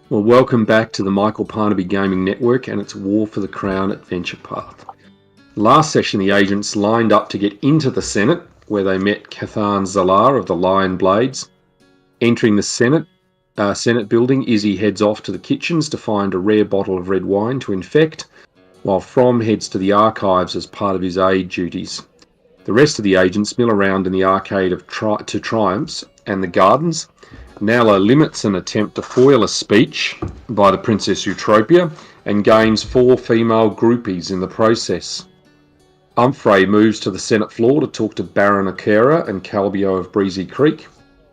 Well, welcome back to the Michael Parnaby Gaming Network and its War for the Crown adventure path. Last session, the agents lined up to get into the Senate, where they met Cathan Zalar of the Lion Blades. Entering the Senate building, Izzy heads off to the kitchens to find a rare bottle of red wine to infect, while From heads to the archives as part of his aid duties. The rest of the agents mill around in the arcade of Triumphs and the gardens. Nala limits an attempt to foil a speech by the Princess Eutropia and gains 4 female groupies in the process. Humphrey moves to the Senate floor to talk to Baron Akera and Calbio of Breezy Creek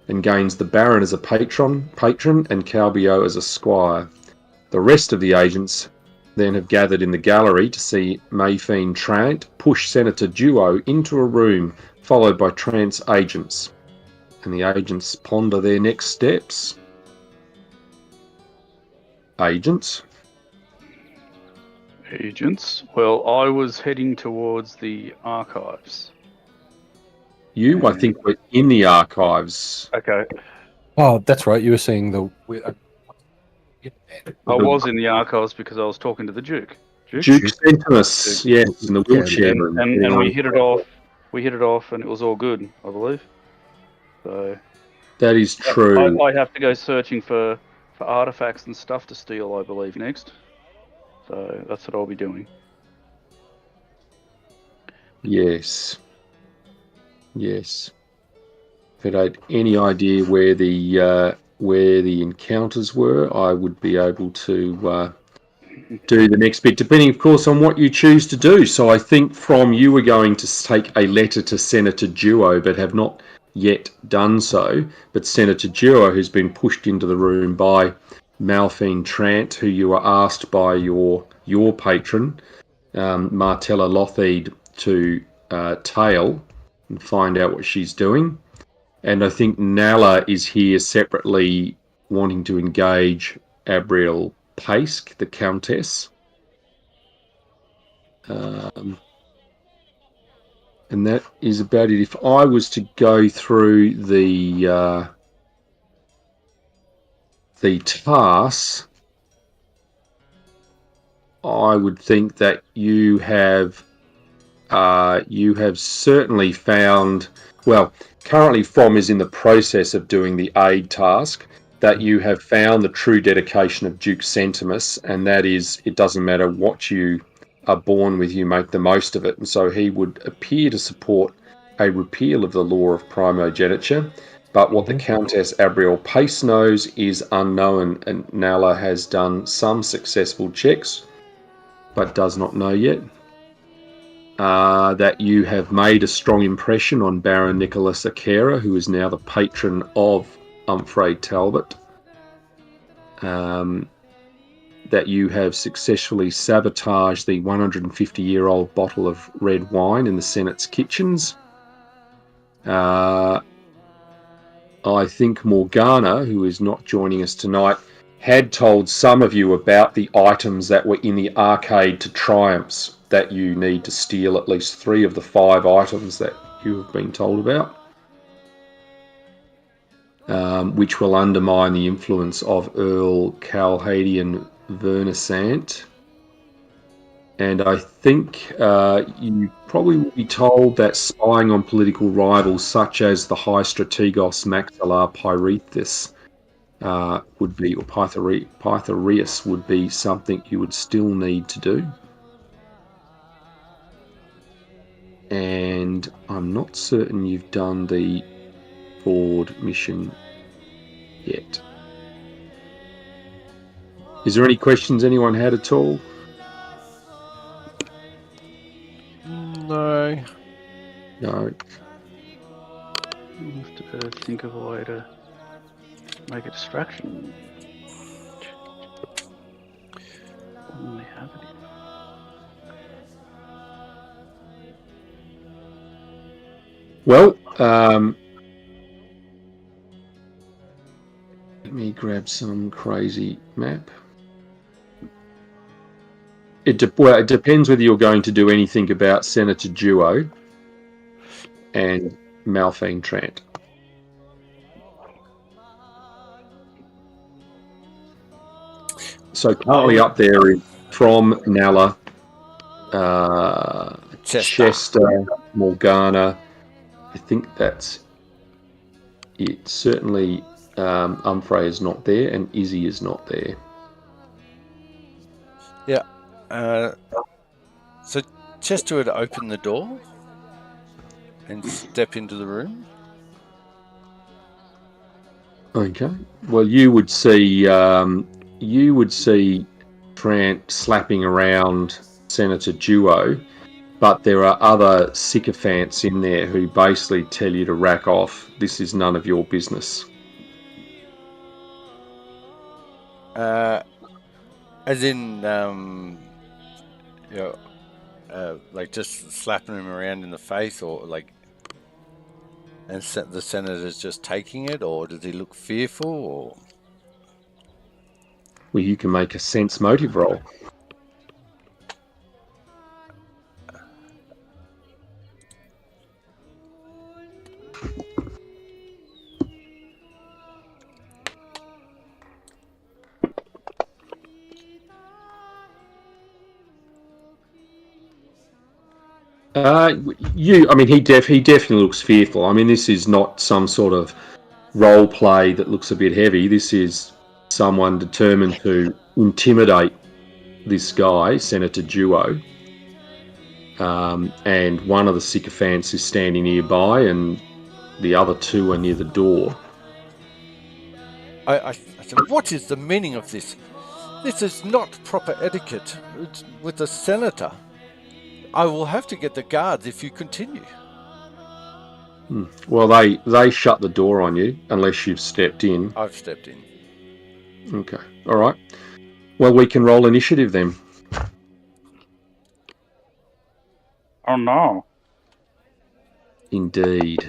and gains the Baron as a patron and Calbio as a squire. The rest of the agents then have gathered in the gallery to see Mayfiend Trant push Senator Duo into a room, followed by Trant's agents. And the agents ponder their next steps. Agents? Well, I was heading towards the archives. I think, were in the archives. Okay. Oh, that's right. You were saying the... I was in the archives because I was talking to the Duke. Duke Centimus, yes, in the wheelchair room. And we hit it off. We hit it off, and it was all good, I believe. So that is true. I have to go searching for artifacts and stuff to steal, I believe, next. So that's what I'll be doing. Yes. If I had any idea where the encounters were, I would be able to do the next bit, depending, of course, on what you choose to do. So I think you were going to take a letter to Senator Duo, but have not yet done so. But Senator Duo, who's been pushed into the room by Mayfiend Trant, who you were asked by your patron, Martella Lotheed, to tail and find out what she's doing. And I think Nala is here separately wanting to engage Abriel Paisk, the Countess. And that is about it. If I was to go through the tasks, I would think that you have certainly found, well, currently From is in the process of doing the aid task, that you have found the true dedication of Duke Centimus, and that is, it doesn't matter what you are born with, you make the most of it. And so he would appear to support a repeal of the law of primogeniture, but what the Countess Abriel Pace knows is unknown, and Nala has done some successful checks, but does not know yet. That you have made a strong impression on Baron Nicholas Akera, who is now the patron of Humphrey Talbot. That you have successfully sabotaged the 150-year-old bottle of red wine in the Senate's kitchens. I think Morgana, who is not joining us tonight, had told some of you about the items that were in the arcade to Triumphs, that you need to steal at least 3 of the 5 items that you have been told about, which will undermine the influence of Earl Calhadian Vernissant. And I think you probably will be told that spying on political rivals such as the High Strategos Maxillar Pyrethus would be, or Pythareus would be something you would still need to do. And I'm not certain you've done the Ford mission yet. Is there any questions anyone had at all? No. I'll have to think of a way to make a distraction. Don't really have it. Well, let me grab some crazy map. It depends whether you're going to do anything about Senator Duo and Mayfiend Trant. So currently up there is from Nala, Chester, Morgana. I think that's it. Certainly, Umfrey is not there, and Izzy is not there. Yeah. So Chester would open the door and step into the room. Okay. Well, you would see Trant slapping around Senator Duo, but there are other sycophants in there who basically tell you to rack off. This is none of your business. As in, like just slapping him around in the face, or like, and the senator's just taking it, or does he look fearful, or? Well, you can make a sense motive roll. He definitely looks fearful. I mean, this is not some sort of role play that looks a bit heavy. This is someone determined to intimidate this guy, Senator Duo. And one of the sycophants is standing nearby, and the other two are near the door. I said, what is the meaning of this? This is not proper etiquette with the senator. I will have to get the guards if you continue. Well, they shut the door on you unless you've stepped in. I've stepped in. Okay. All right. Well, we can roll initiative then. Oh no. Indeed.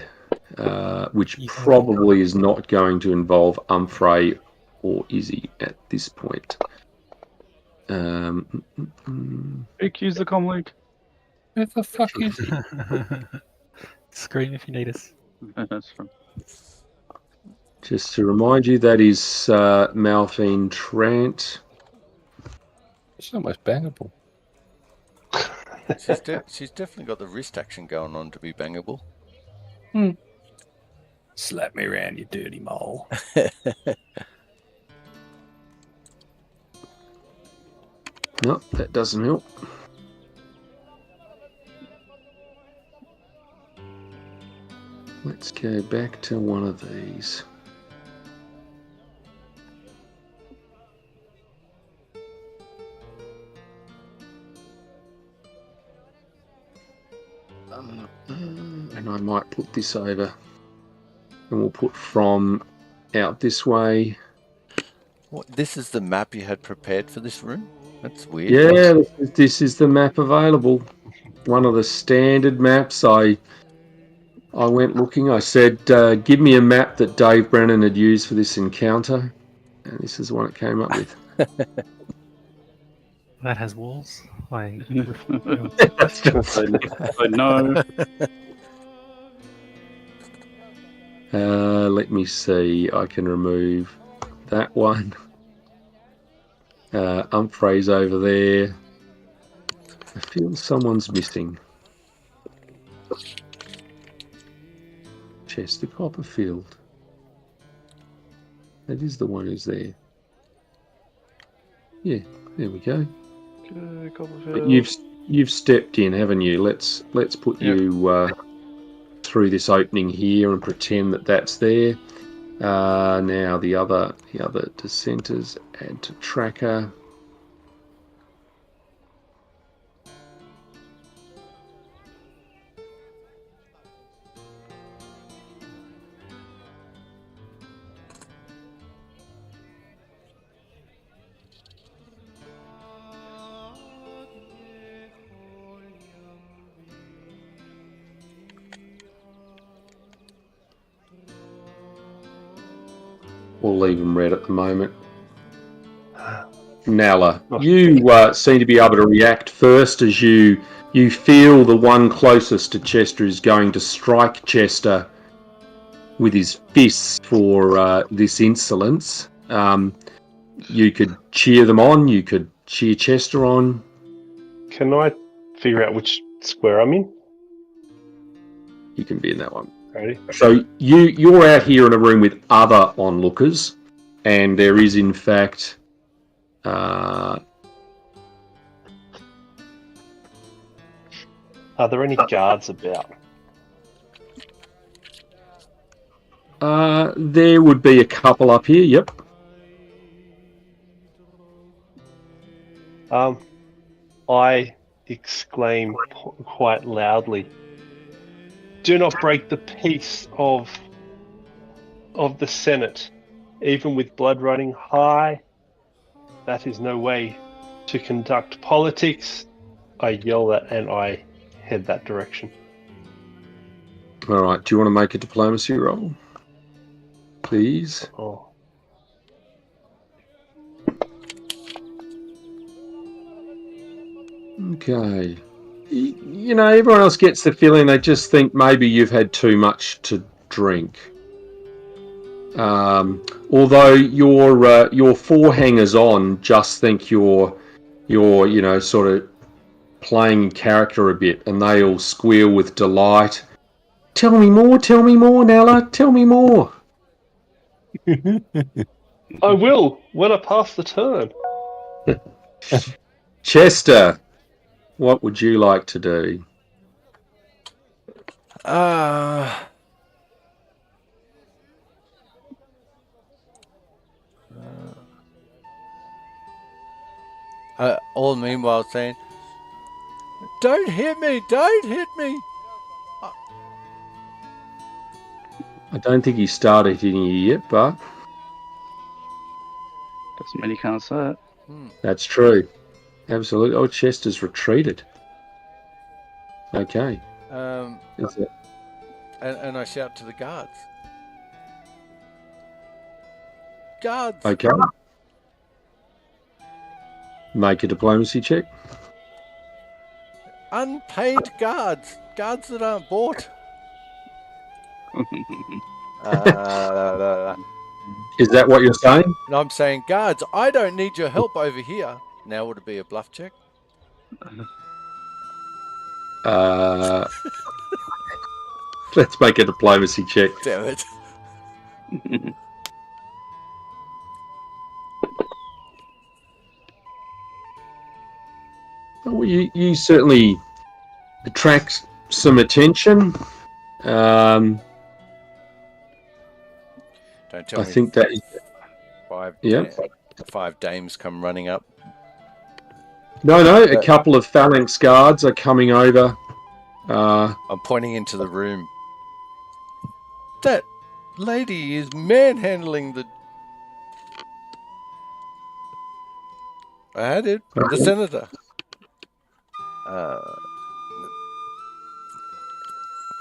Which probably is not going to involve Umfrey or Izzy at this point. Accuse the comlink. Where the fuck is he? Scream if you need us. That's fine. Just to remind you, that is Malphine Trant. It's almost bangable. She's definitely got the wrist action going on to be bangable. Slap me around, you dirty mole. No, that doesn't help. Let's go back to one of these. And I might put this over. And we'll put from out this way. What? This is the map you had prepared for this room? That's weird. Yeah, this is the map available. One of the standard maps. I went looking. I said, give me a map that Dave Brennan had used for this encounter. And this is the one it came up with. That has walls. That's just I know. let me see. I can remove that one. Umfrey's over there. I feel someone's missing. Chester Copperfield. That is the one who's there. Yeah, there we go. But you've stepped in, haven't you? Let's put you through this opening here and pretend that that's there. Now the other dissenters, add to tracker. We'll leave them red at the moment. Nala, you seem to be able to react first as you feel the one closest to Chester is going to strike Chester with his fists for this insolence. You could cheer them on. You could cheer Chester on. Can I figure out which square I'm in? You can be in that one. Ready? So you're out here in a room with other onlookers, and there is in fact Are there any guards about? there would be a couple up here. Yep. I exclaim quite loudly, "Do not break the peace of the Senate, even with blood running high. That is no way to conduct politics." I yell that and I head that direction. All right. Do you want to make a diplomacy roll, please? Oh. Okay. You know, everyone else gets the feeling they just think maybe you've had too much to drink. Although your four hangers-on just think you're you know, sort of playing in character a bit, and they all squeal with delight. Tell me more, Nella. Tell me more. I will when I pass the turn. Chester, what would you like to do? All meanwhile saying, "Don't hit me! Don't hit me!" I don't think he started hitting you yet, but Doesn't mean you can't say it. that's true. Absolutely. Oh, Chester's retreated. Okay. Is it? And I shout to the guards. Guards! Okay. Make a diplomacy check. Unpaid guards! Guards that aren't bought. Is that what you're saying? And I'm saying, guards, I don't need your help over here. Now would it be a bluff check? Let's make a diplomacy check. Damn it. Well, you certainly attract some attention. Don't tell I me think that is, five dames come running up. no. A couple of phalanx guards are coming over. I'm pointing into the room. That lady is manhandling the... I had it. The senator.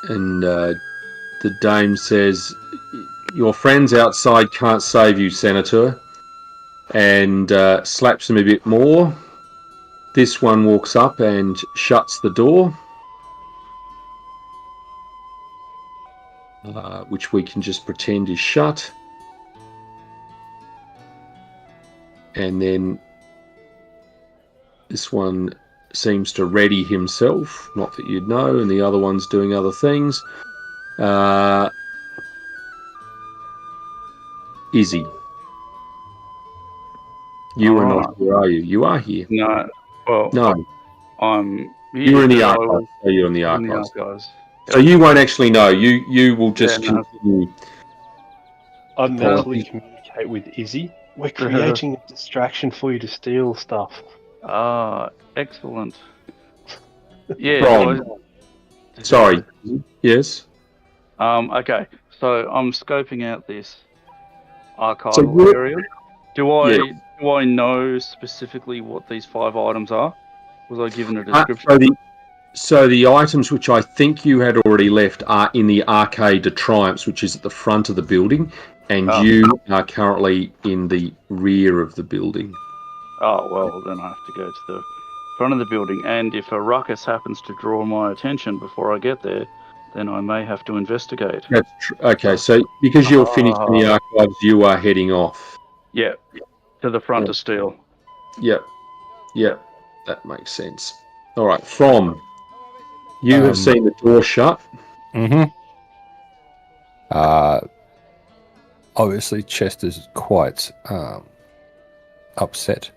And the dame says, "Your friends outside can't save you, Senator," and slaps him a bit more. This one walks up and shuts the door, which we can just pretend is shut. And then this one seems to ready himself, not that you'd know, and the other one's doing other things. Izzy, you are not here, are you? You are here. No. Well, No, I'm. you're in the I archives. was So you're in the in the archives. archives. So you won't actually know. You will just Yeah, no. continue. I mentally communicate with Izzy. We're creating a distraction for you to steal stuff. Ah, excellent. Yeah. From- Sorry. Yes. Okay. So I'm scoping out this archival So you're- area. Do I know specifically what these 5 items are? Was I given a description? So the items which I think you had already left are in the Arcade de Triumphs, which is at the front of the building, and you are currently in the rear of the building. Oh, well, then I have to go to the front of the building. And if a ruckus happens to draw my attention before I get there, then I may have to investigate. That's okay. So because you're finished in the archives, you are heading off. Yeah. to the front Yeah. to steal. Yep. That makes sense. All right, From. You have seen the door shut. Mm-hmm. Obviously, Chester's quite upset.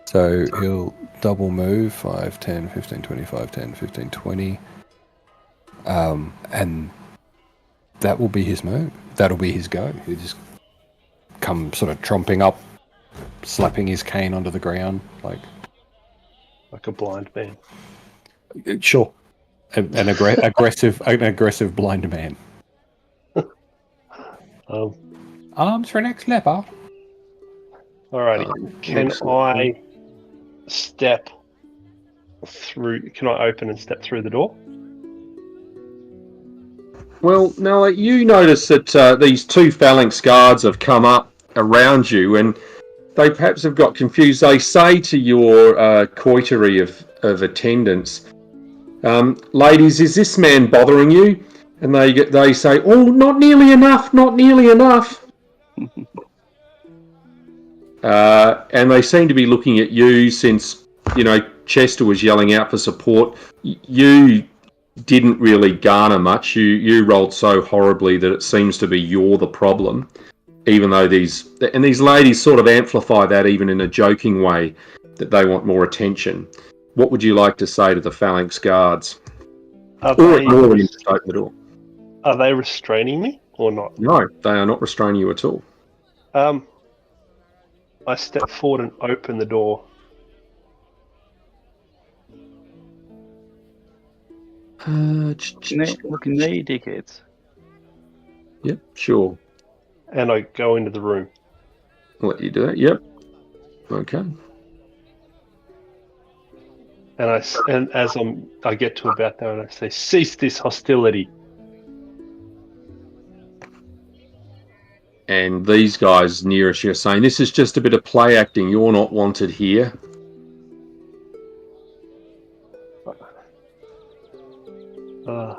So he'll double move 5, 10, 15, 25, 10, 15, 20. And that will be his move. That'll be his go. He'll just come sort of tromping up, slapping his cane onto the ground. Like a blind man. Sure. An aggressive blind man. Arms for next leper. Alrighty. Can I step through? Can I open and step through the door? Well, now you notice that these two phalanx guards have come up around you, and they perhaps have got confused. They say to your coterie of attendants, "Ladies, is this man bothering you?" And they say, "Oh, not nearly enough, not nearly enough." And they seem to be looking at you since, Chester was yelling out for support. You didn't really garner much. You rolled so horribly that it seems to be you're the problem. Even though these ladies sort of amplify that even in a joking way, that they want more attention. What would you like to say to the phalanx guards? Or ignore them to open the door. Are they restraining me or not? No, they are not restraining you at all. I step forward and open the door. Look in there, dickheads. Yep, sure. And I go into the room. I'll let you do that. Yep. Okay. And as I get to about there, and I say, "Cease this hostility." And these guys nearest you are saying, "This is just a bit of play acting. You're not wanted here."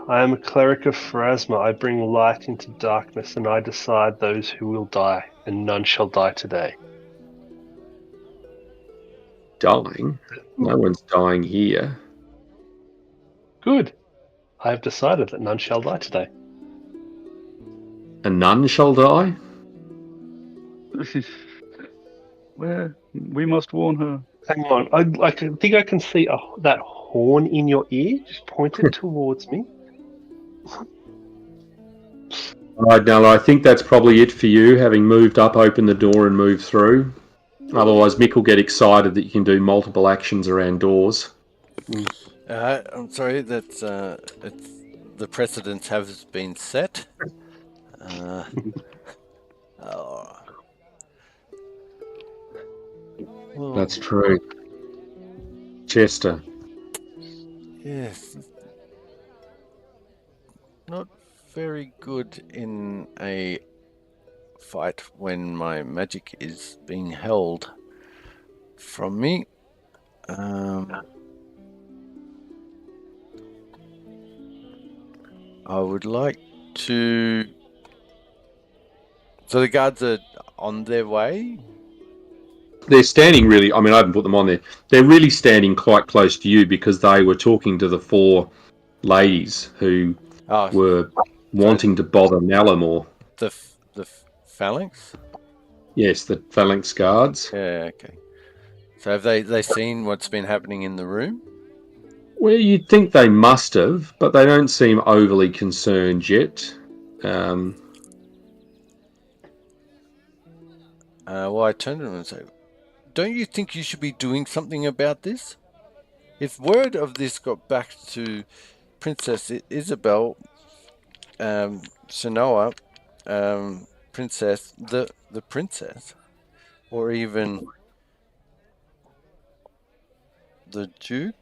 I am a cleric of Pharasma. I bring light into darkness, and I decide those who will die, and none shall die today. Dying? No one's dying here. Good. I have decided that none shall die today. And none shall die? Well, we must warn her. Hang on. I think I can see that horn in your ear. Just point it towards me. All right, Nella, I think that's probably it for you, having moved up, opened the door and moved through. Otherwise, Mick will get excited that you can do multiple actions around doors. I'm sorry that the precedent has been set. That's true. Chester. Yes. Not very good in a fight when my magic is being held from me. I would like to... So the guards are on their way? They're standing really... I haven't put them on there. They're really standing quite close to you because they were talking to the four ladies who were wanting to bother Nella more. The phalanx? Yes, the phalanx guards. Yeah, okay. So have they seen what's been happening in the room? Well, you'd think they must have, but they don't seem overly concerned yet. Well, I turned to them and said, "Don't you think you should be doing something about this? If word of this got back to Princess Isabel, Sonoa, Princess, the Princess, or even the Duke."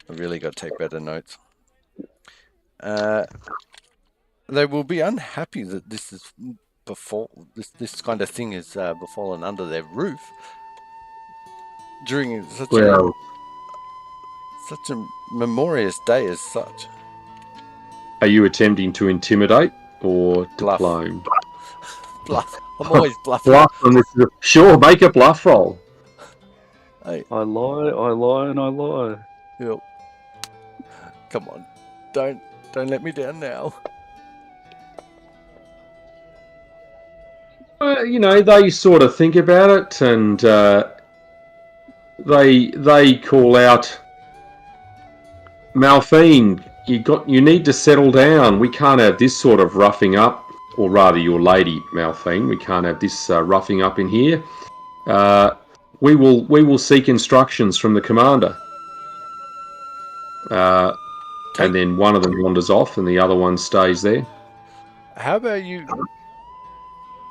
I really got to take better notes. They will be unhappy that this is this kind of thing is befallen under their roof during such a memorious day as such. Are you attempting to intimidate or diplome? bluff. I'm always bluffing. Bluff on this. Sure, make a bluff roll. Hey, I lie, and I lie. yep. Come on, don't let me down now. They sort of think about it, and they call out, Malphine, you need to settle down. We can't have this sort of roughing up, or rather, your lady Malphine. We can't have this roughing up in here. We will seek instructions from the commander. And then one of them wanders off, and the other one stays there. How about you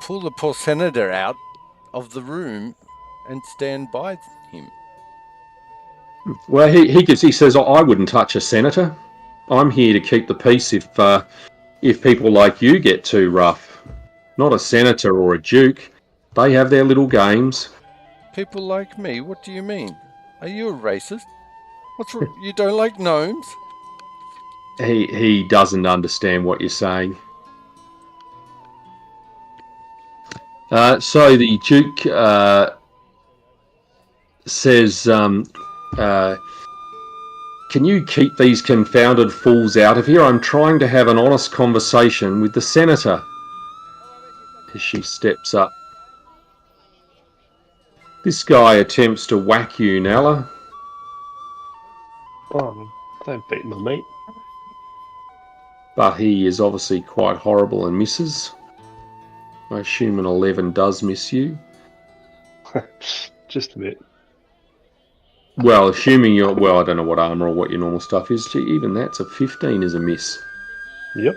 pull the poor senator out of the room and stand by him? Well, he says, I wouldn't touch a senator. I'm here to keep the peace if people like you get too rough. Not a senator or a duke. They have their little games. People like me? What do you mean? Are you a racist? You don't like gnomes? He doesn't understand what you're saying. So the Duke says, can you keep these confounded fools out of here? I'm trying to have an honest conversation with the senator. As she steps up. This guy attempts to whack you, Nala. Oh, don't beat my mate. But he is obviously quite horrible and misses. I assume an 11 does miss you. Just a bit. Well, assuming I don't know what armor or what your normal stuff is. Gee, even that's a 15 is a miss. Yep,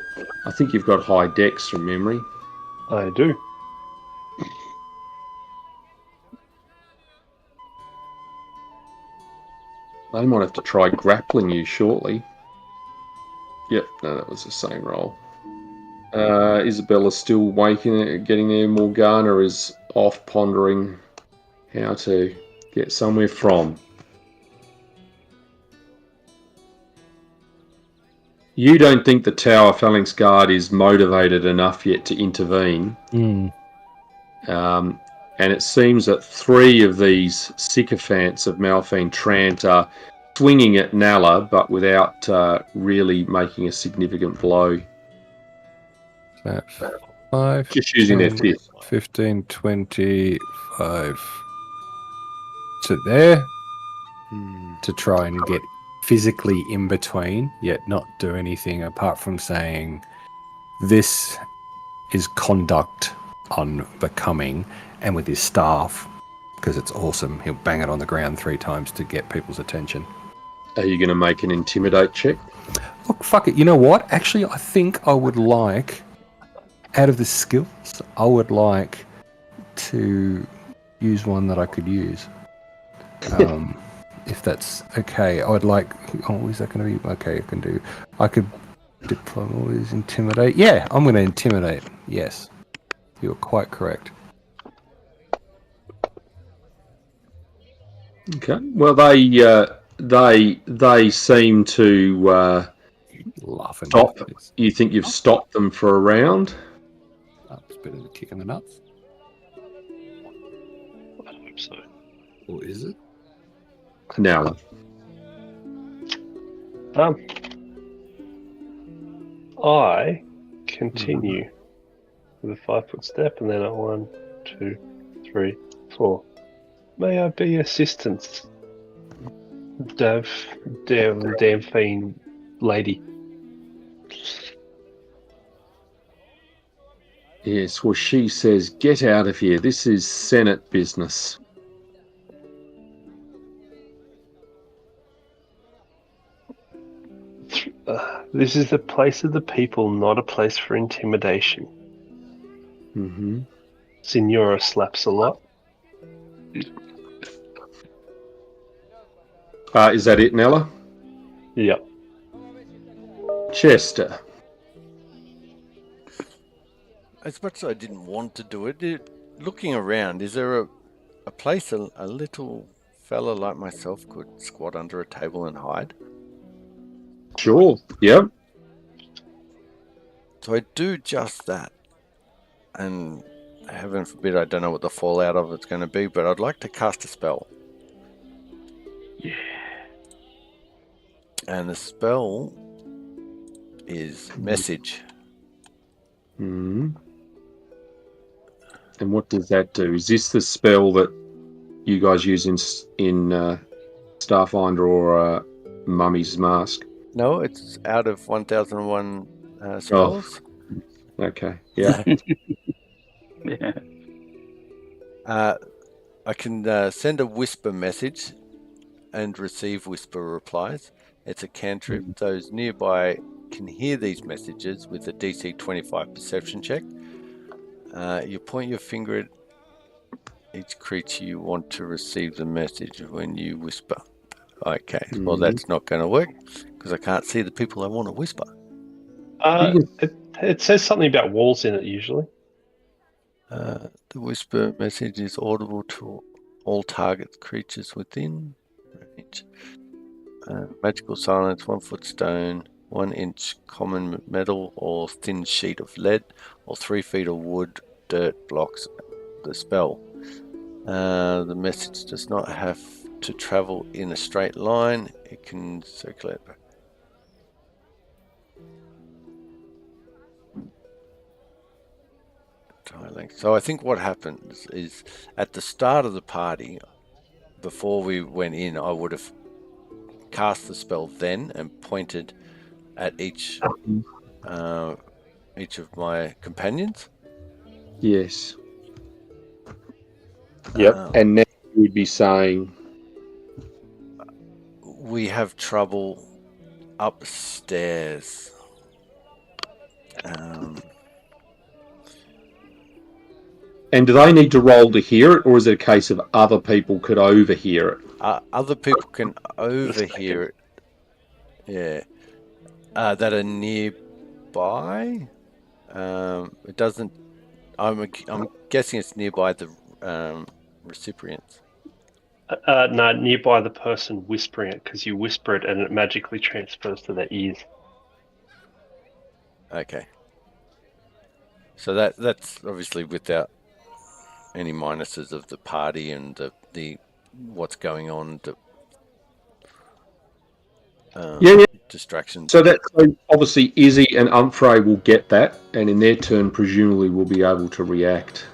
I think you've got high dex from memory. I do. They might have to try grappling you shortly. Yep, no, that was the same roll. Isabella's still waking, getting there. Morgana is off pondering how to get somewhere from. You don't think the Tower Phalanx Guard is motivated enough yet to intervene. And it seems that 3 of these sycophants of Malphine Trant are swinging at Nala, but without really making a significant blow. 5, Just using 10, their fist. 15, 25. So there, to try and get physically in between, yet not do anything apart from saying, this is conduct unbecoming, and with his staff, because it's awesome, he'll bang it on the ground 3 times to get people's attention. Are you going to make an intimidate check? Look, fuck it. You know what? Actually, I think I would like, out of the skills, I would like to use one that I could use. If that's okay. I would like... Oh, is that going to be... Okay, I could diplomat, intimidate. Yeah, I'm going to intimidate. Yes. You're quite correct. Okay. Well, they seem to Laughing. stop. You think you've stopped them for a round? It's better than a kick in the nuts. I hope so. Or is it? Now, I continue with a 5-foot step, and then a 1, 2, 3, 4. May I be assistance, damn fiend lady? yes. Well, she says, "Get out of here. This is Senate business." This is the place of the people, not a place for intimidation. Mm-hmm. Signora slaps a lot. Is that it, Nella? Yep. Chester. As much as I didn't want to do it, looking around, is there a place a little fella like myself could squat under a table and hide? Sure. Yep. So I do just that. And heaven forbid, I don't know what the fallout of it's going to be, but I'd like to cast a spell. Yeah. And the spell is message. Hmm. And what does that do? Is this the spell that you guys use in Starfinder or Mummy's Mask? No, it's out of 1001 spells. Okay. Yeah. Yeah. I can send a whisper message and receive whisper replies. It's a cantrip. Those nearby can hear these messages with a DC 25 perception check. You point your finger at each creature you want to receive the message when you whisper. Okay, well that's not going to work because I can't see the people I want to whisper. It says something about walls in it usually. The whisper message is audible to all target creatures within range. Magical silence, 1 foot stone, 1 inch common metal or thin sheet of lead, or 3 feet of wood, dirt blocks the spell. The message does not have to travel in a straight line. It can circulate. So I think what happens is at the start of the party, before we went in, I would have cast the spell then and pointed at each of my companions. Yes. Yep. And now you would be saying, we have trouble upstairs. and do they need to roll to hear it, or is it a case of other people could overhear it? Other people can overhear it. Yeah. That are nearby. It doesn't. I'm guessing it's nearby the recipients. No, nearby the person whispering it, because you whisper it and it magically transfers to their ears. Okay. So that's obviously without any minuses of the party and the what's going on. Distractions. So that obviously Izzy and Umfrey will get that, and in their turn, presumably, will be able to react.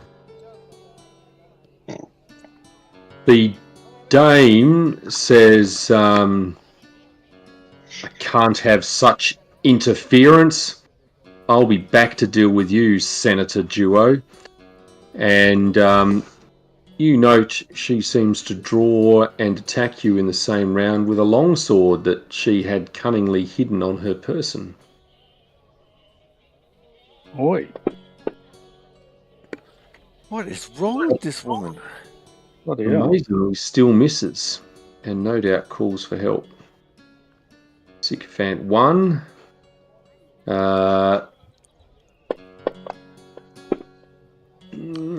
The Dame says, I can't have such interference. I'll be back to deal with you, Senator Duo. And you note she seems to draw and attack you in the same round with a longsword that she had cunningly hidden on her person. Oi. What is wrong with this woman? Bloody hell. Amazingly, still misses, and no doubt calls for help. Sycophant 1.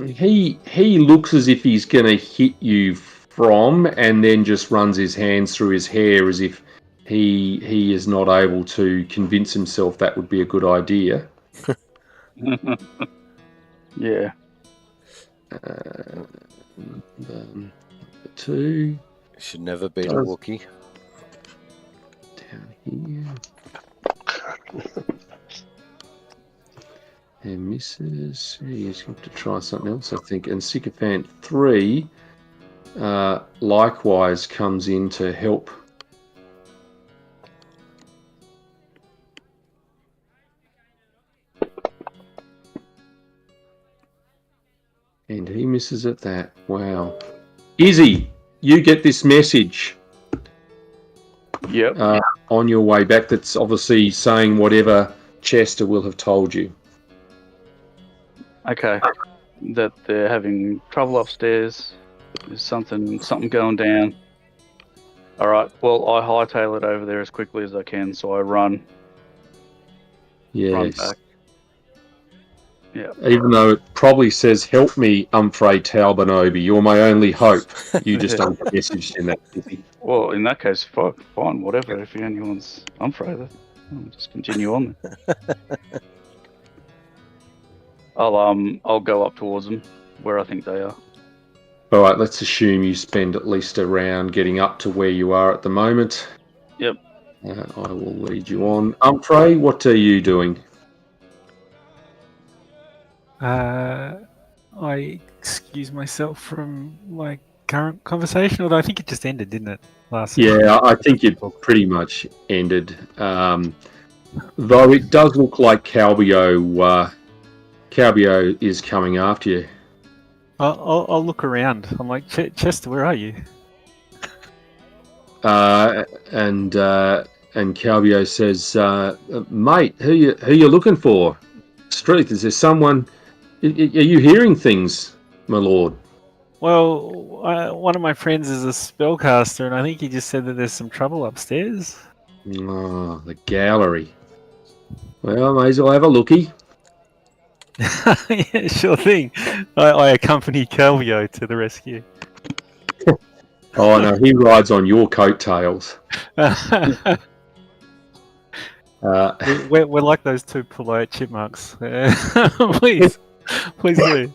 He looks as if he's going to hit you from, and then just runs his hands through his hair as if he is not able to convince himself that would be a good idea. Yeah. 2. Should never beat a Wookiee. Down here. And misses. He's going to try something else, I think. And Sycophant 3 likewise comes in to help. And he misses at that. Wow. Izzy, you get this message. Yep. On your way back that's obviously saying whatever Chester will have told you. Okay. That they're having trouble upstairs. There's something going down. Alright, well, I hightail it over there as quickly as I can, so I run Yes. back. Yeah. Even though it probably says, "Help me, Umfrey Talbanobi, you're my only hope." You just don't get messaged in that. Well, in that case, fine, whatever. If the only one's Umfrey, I'll just continue on. I'll go up towards them where I think they are. All right, let's assume you spend at least a round getting up to where you are at the moment. Yep. I will lead you on. Humphrey, what are you doing? I excuse myself from my current conversation, although I think it just ended, didn't it? Last Yeah, I think it pretty much ended. Though it does look like Calbio is coming after you. I'll look around. I'm like, Chester, where are you? And Calbio says, "Mate, who you looking for? Street, is there someone? Are you hearing things, my lord?" Well, one of my friends is a spellcaster, and I think he just said that there's some trouble upstairs. Oh, the gallery. Well, may as well have a looky. Yeah, sure thing. I accompany Calvio to the rescue. Oh no, he rides on your coattails. We're like those two polite chipmunks. Please do.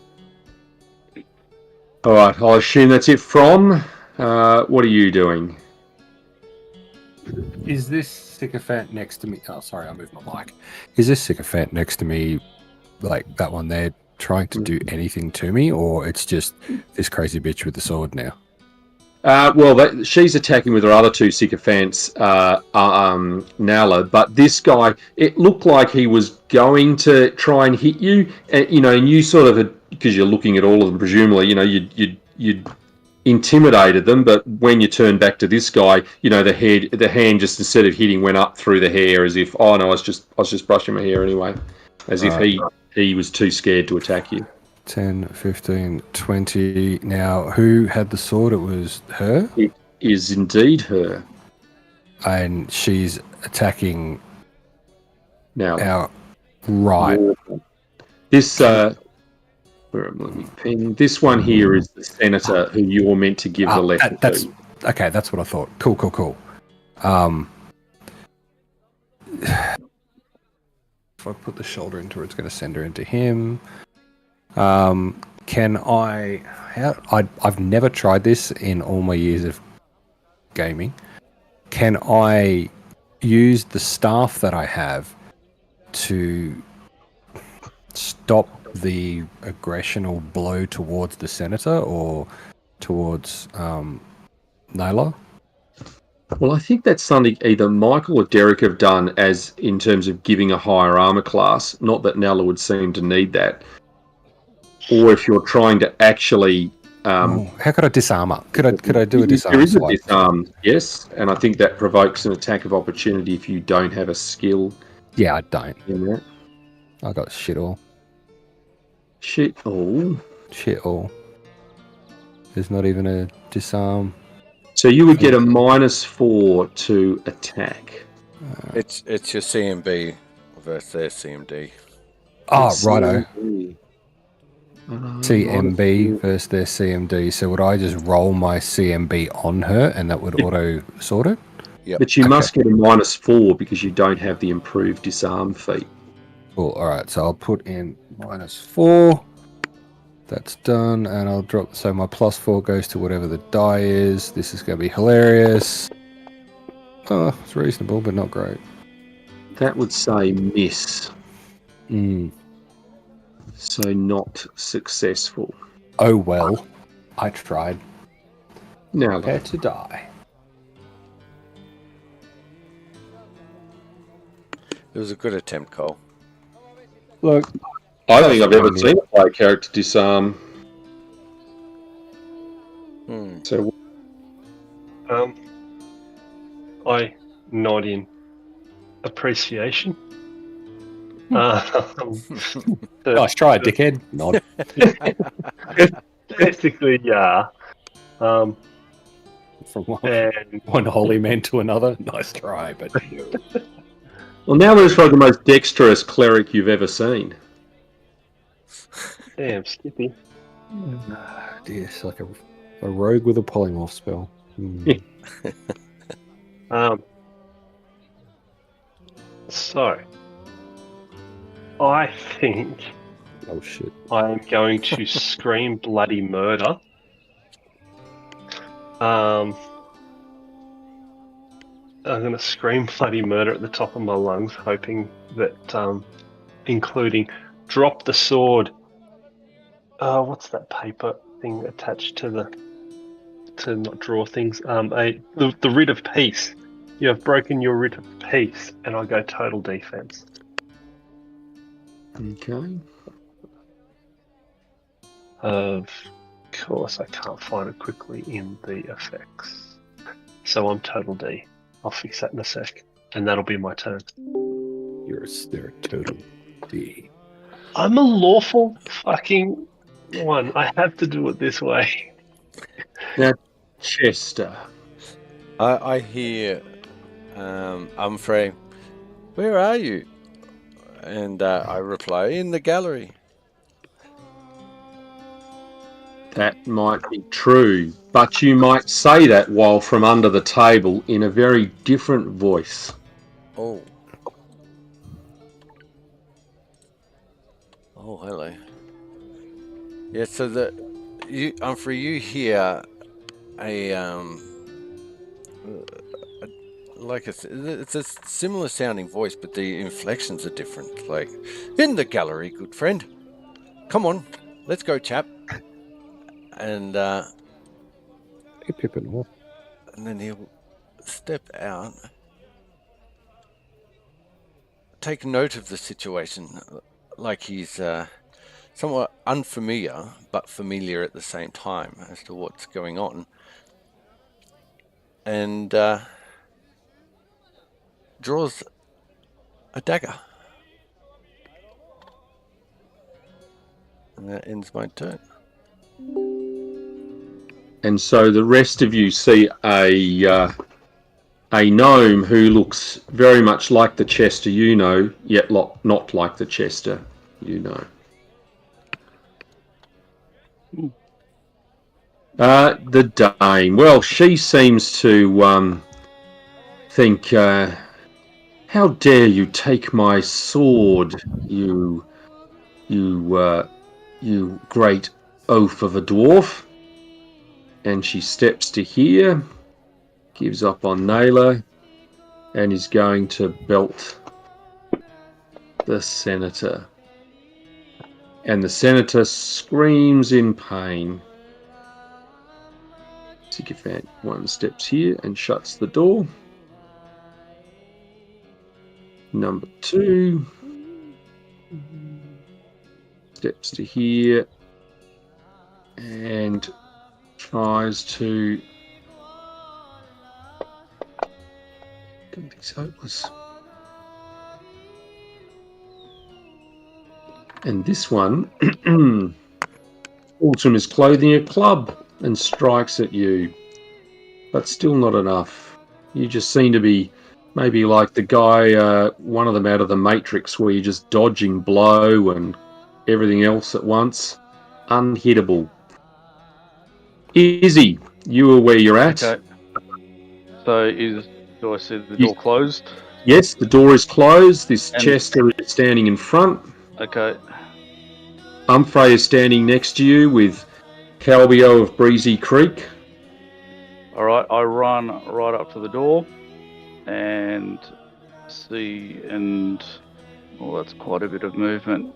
All right, I'll assume that's it from. What are you doing? Is this sycophant next to me? Oh, sorry, I moved my mic. Is this sycophant next to me, like that one there, trying to do anything to me, or it's just this crazy bitch with the sword now? Well, she's attacking with her other two sycophants, Nala. But this guy, it looked like he was going to try and hit you, and you sort of, because you're looking at all of them, presumably, you'd intimidated them. But when you turn back to this guy, the hand just instead of hitting went up through the hair, as if, oh no, I was just brushing my hair anyway, as if he was too scared to attack you. 10, 15, 20. Now, who had the sword? It was her? It is indeed her. And she's attacking Now, our right. This, where let me ping. This one here is the senator who you're meant to give the lesson to. Okay, that's what I thought. Cool. If I put the shoulder into her, it's going to send her into him. Can I? I've never tried this in all my years of gaming. Can I use the staff that I have to stop the aggression or blow towards the senator or towards Naila? Well, I think that's something either Michael or Derek have done as in terms of giving a higher armor class. Not that Nala would seem to need that. Or if you're trying to actually... how could I disarm her? Could I do a disarm? There is a disarm, yes. And I think that provokes an attack of opportunity if you don't have a skill. Yeah, I don't. In that. I got shit all. Shit all? Shit all. There's not even a disarm. So you would get a -4 to attack. It's your CMB versus their CMD. Oh, righto. CMB versus their CMD. So would I just roll my CMB on her and that would auto sort it? Yep. But you must get a -4 because you don't have the improved disarm feat. Cool. All right. So I'll put in -4. That's done. And I'll drop. So my +4 goes to whatever the die is. This is going to be hilarious. Oh, it's reasonable, but not great. That would say miss. So not successful. Oh well. I tried. Now, Prepare to die. It was a good attempt, Cole. Look, I don't think I've ever seen a player character disarm. So, I nod in appreciation. nice try, dickhead. Nod. Basically, yeah. From And one holy man to another. Nice try, but well, now there's probably the most dexterous cleric you've ever seen. damn, Skippy. dear, it's like a rogue with a polymorph spell. So, I think Oh shit. I am going to scream bloody murder. I'm going to scream bloody murder at the top of my lungs, hoping that, including drop the sword. What's that paper thing attached to not draw things? The writ of peace. You have broken your writ of peace, and I go total defense. Okay. Of course, I can't find it quickly in the effects. So I'm total D. I'll fix that in a sec. And that'll be my turn. They're a total D. I'm a lawful fucking one. I have to do it this way. Now, Chester. I hear Humphrey, where are you? And I reply, in the gallery. That might be true, but you might say that while from under the table in a very different voice. Oh. Oh, hello. Yeah, so Humphrey, you hear it's a similar sounding voice, but the inflections are different. Like, in the gallery, good friend. Come on, let's go, chap. And and then he'll step out, take note of the situation, like he's somewhat unfamiliar, but familiar at the same time as to what's going on. And draws a dagger. And that ends my turn. And so the rest of you see a gnome who looks very much like the Chester you know, yet not like the Chester you know. The dame. Well, she seems to think, how dare you take my sword, you great oaf of a dwarf. And she steps to here, gives up on Naylor, and is going to belt the senator. And the senator screams in pain. Sycophant 1 steps here and shuts the door. Number 2 steps to here and tries to... don't think it's hopeless. And this one pulls from his clothing a club and strikes at you, but still not enough. You just seem to be maybe like the guy, one of them out of the Matrix, where you're just dodging blow and everything else at once. Unhittable. Izzy, you are where you're at. Okay. So do I see the door closed? Yes, the door is closed. This Chester is standing in front. Okay. Humphrey is standing next to you with Calbio of Breezy Creek. Alright, I run right up to the door and see, and well, that's quite a bit of movement.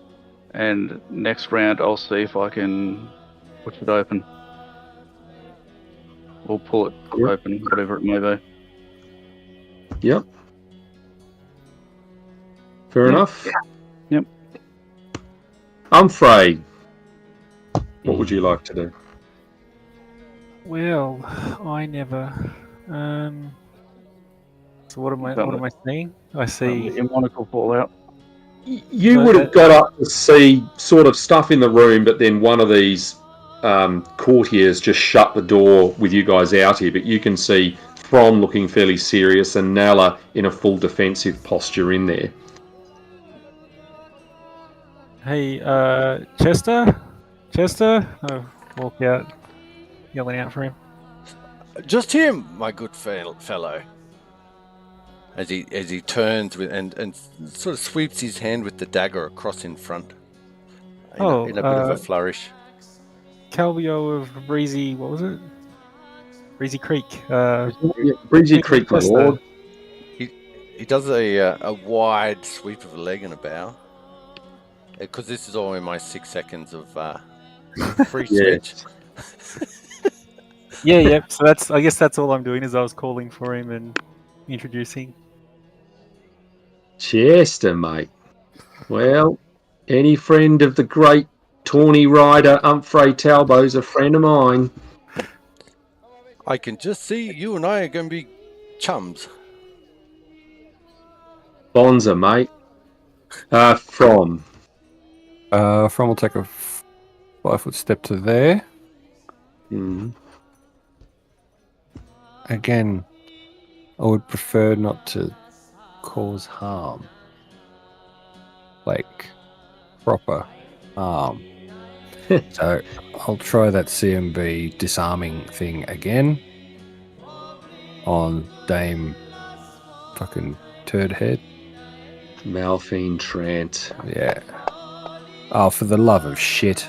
And next round I'll see if I can push it open. Or pull it open, whatever it may be. Yep. Fair enough. Yep. Humphrey, what would you like to do? Well, I never. So what am I seeing? I see. The monocle fall out. You would have got up to see sort of stuff in the room, but then one of these courtiers just shut the door with you guys out here. But you can see From looking fairly serious and Nala in a full defensive posture in there. Hey, Chester? I'll walk out, yelling out for him. Just him, my good fellow. As he turns and sort of sweeps his hand with the dagger across in front, in a bit of a flourish. Calvio of Breezy, what was it? Breezy Creek. Breezy Creek, my lord. He does a wide sweep of a leg and a bow. Because this is all in my 6 seconds of free speech. Yeah. So I guess that's all I'm doing is I was calling for him and introducing. Chester, mate. Well, any friend of the great tawny rider Humphrey Talbot's a friend of mine. I can just see you and I are going to be chums. Bonza, mate. From From will take a 5-foot step to there. Again, I would prefer not to cause harm. Like, proper harm. So, I'll try that CMB disarming thing again on Dame fucking Turd Head. Malphine Trant. Yeah. Oh, for the love of shit.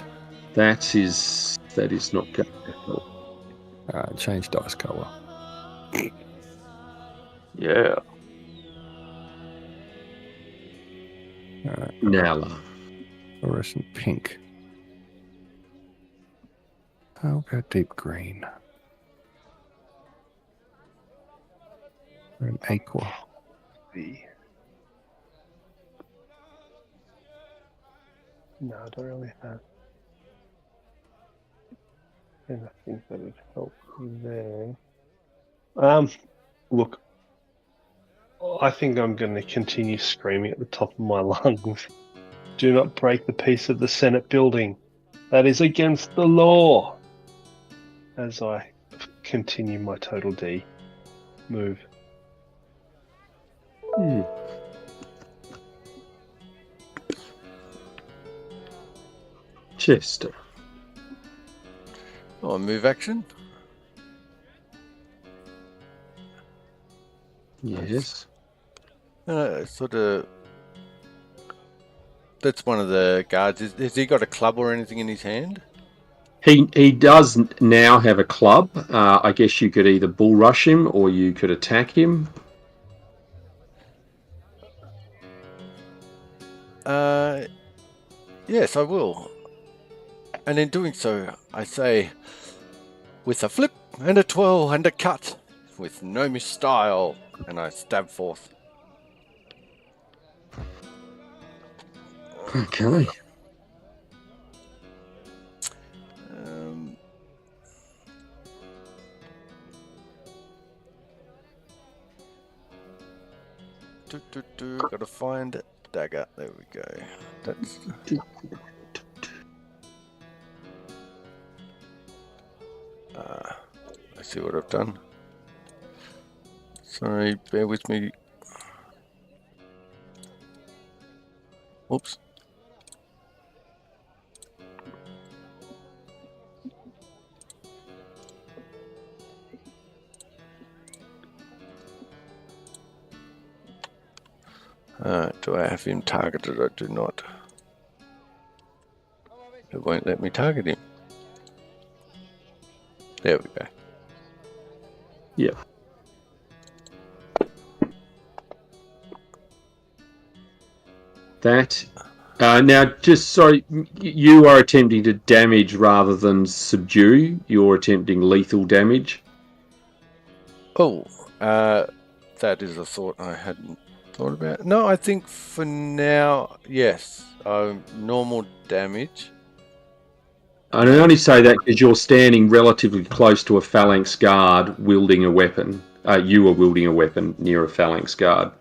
That is not going to help. Change dice color. Yeah. Nala. Fluorescent pink. I'll go deep green. Or an aqua. No, I don't really have anything that would help there. Look, I think I'm going to continue screaming at the top of my lungs. Do not break the peace of the Senate building. That is against the law. As I continue my total D move. Chester. Oh, move action. Yes. Sort of. That's one of the guards. Has he got a club or anything in his hand? He does now have a club. I guess you could either bull rush him or you could attack him. Yes, I will. And in doing so, I say, with a flip and a twirl and a cut, with no misstyle, and I stab forth. Okay. Gotta find dagger. There we go. That's. I see what I've done. Sorry, bear with me. Oops. Do I have him targeted? I do not. It won't let me target him. There we go. Yeah. That. Now, just sorry, you are attempting to damage rather than subdue. You're attempting lethal damage. Oh, that is a thought I hadn't thought about. No, I think for now, yes. Normal damage. And I only say that because you're standing relatively close to a phalanx guard wielding a weapon. You are wielding a weapon near a phalanx guard.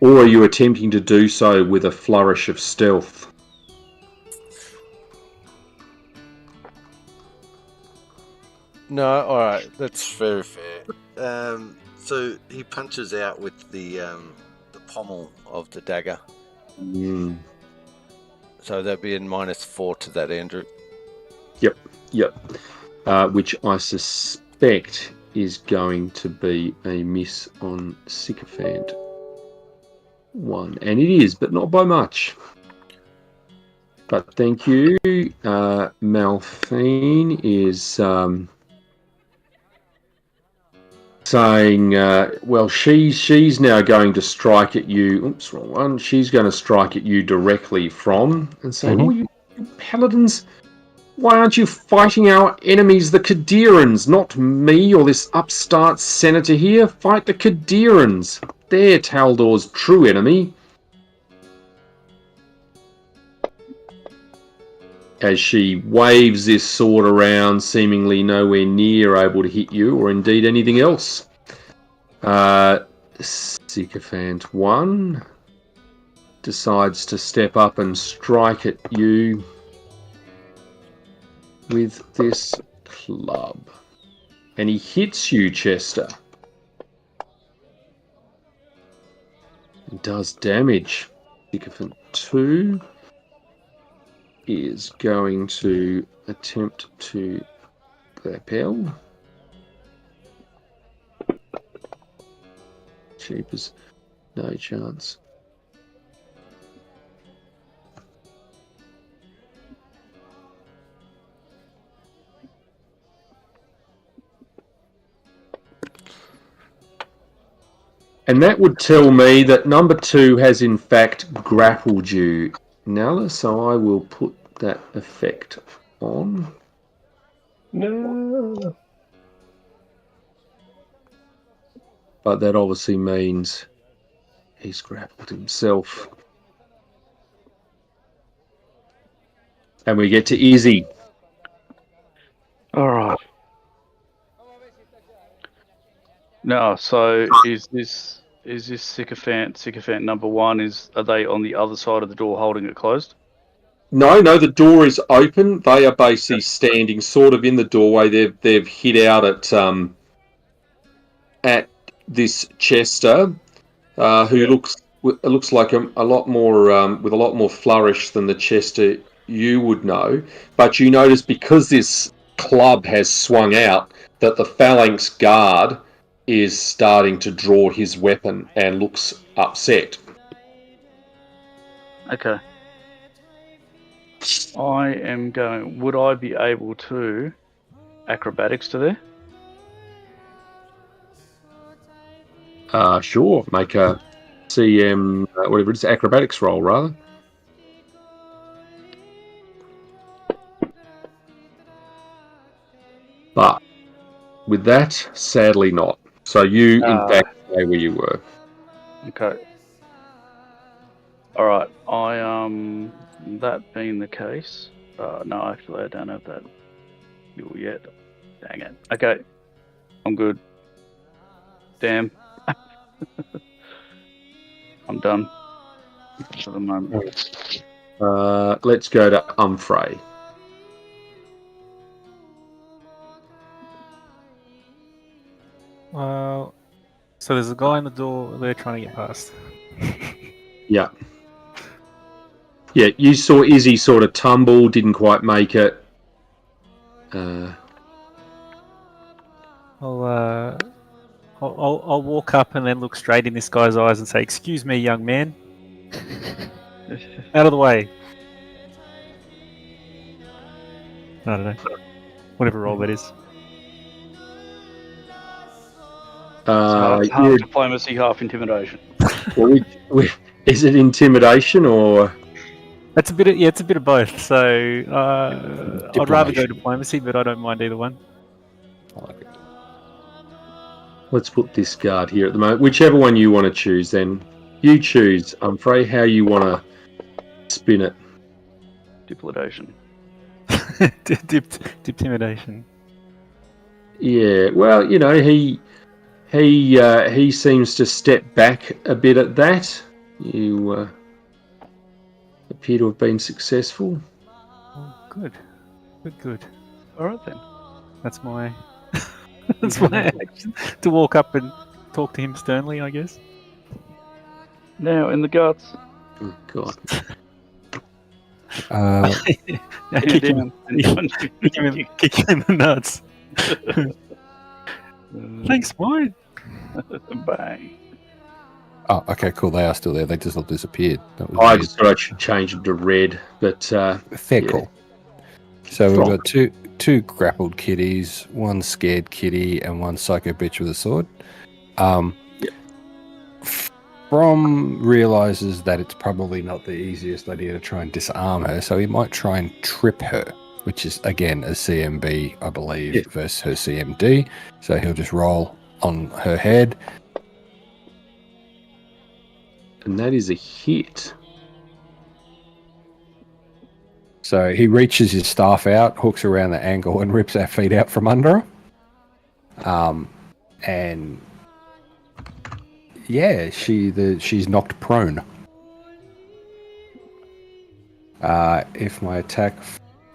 Or are you attempting to do so with a flourish of stealth? No, alright, that's very fair. So he punches out with the pommel of the dagger. So that'd be a -4 to that, Andrew. Yep. Which I suspect is going to be a miss on Sycophant 1. And it is, but not by much. But thank you. Malphine is saying, well, she's now going to strike at you. Oops, wrong one. She's going to strike at you directly from and say, well, you paladins, why aren't you fighting our enemies, the Kadirans, not me or this upstart senator here? Fight the Kadirans. They're Taldor's true enemy. As she waves this sword around, seemingly nowhere near able to hit you, or indeed anything else. Sycophant 1 decides to step up and strike at you with this club. And he hits you, Chester. It does damage. Sycophant 2 is going to attempt to lapel. Cheapers, no chance. And that would tell me that number 2 has in fact grappled you, Nala, so I will put that effect on. No. But that obviously means he's grappled himself. And we get to Izzy. All right. No, so is this sycophant number 1? Are they on the other side of the door holding it closed? No, the door is open. They are basically standing sort of in the doorway. They've hit out at this Chester, who looks like a lot more with a lot more flourish than the Chester you would know. But you notice because this club has swung out that the phalanx guard is starting to draw his weapon and looks upset. Okay. I am going. Would I be able to acrobatics to there? Sure. Make a CM, whatever it is, acrobatics roll, rather. But with that, sadly not. So you, in fact, stay where you were. Okay. All right. That being the case, no, actually, I don't have that skill yet. Dang it. Okay, I'm good. Damn. I'm done for the moment. Let's go to Umfrey. Well, so there's a guy in the door they're trying to get past. Yeah. Yeah, you saw Izzy sort of tumble, didn't quite make it. I'll walk up and then look straight in this guy's eyes and say, "Excuse me, young man. Out of the way." I don't know. Whatever role that is. So half diplomacy, half intimidation. Well, is it intimidation or? It's a bit of both. So I'd rather go diplomacy, but I don't mind either one. I like it. Let's put this guard here at the moment. Whichever one you want to choose, then you choose. Humphrey, how you want to spin it. Diplomatation. Intimidation. Yeah. Well, you know, he seems to step back a bit at that. You appear to have been successful. Oh, good. All right then. That's my action. To walk up and talk to him sternly, I guess. Now in the guts. Oh, God. Kick him in the nuts. Thanks, mate. Bang. Oh, okay, cool. They are still there. They just all disappeared. That was I weird. just thought I should change it to red, but Fair yeah. call. So we've Frog. got two grappled kitties, one scared kitty, and one psycho bitch with a sword. From realizes that it's probably not the easiest idea to try and disarm her, so he might try and trip her, which is again a CMB, I believe, Yeah. versus her CMD. So he'll just roll on her head. and that is a hit. So he reaches his staff out, hooks around the ankle, and rips her feet out from under her. And yeah, she's knocked prone. If my attack,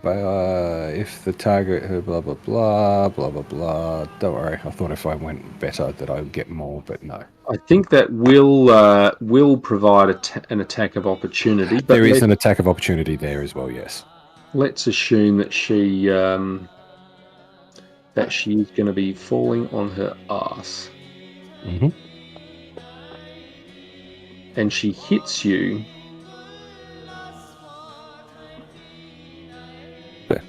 if the target, blah blah blah blah blah blah. Don't worry, I thought if I went better that I would get more, but no. I think that will provide an attack of opportunity. But There is an attack of opportunity there as well. Yes. let's assume that she's going to be falling on her ass, Mm-hmm. and she hits you. There.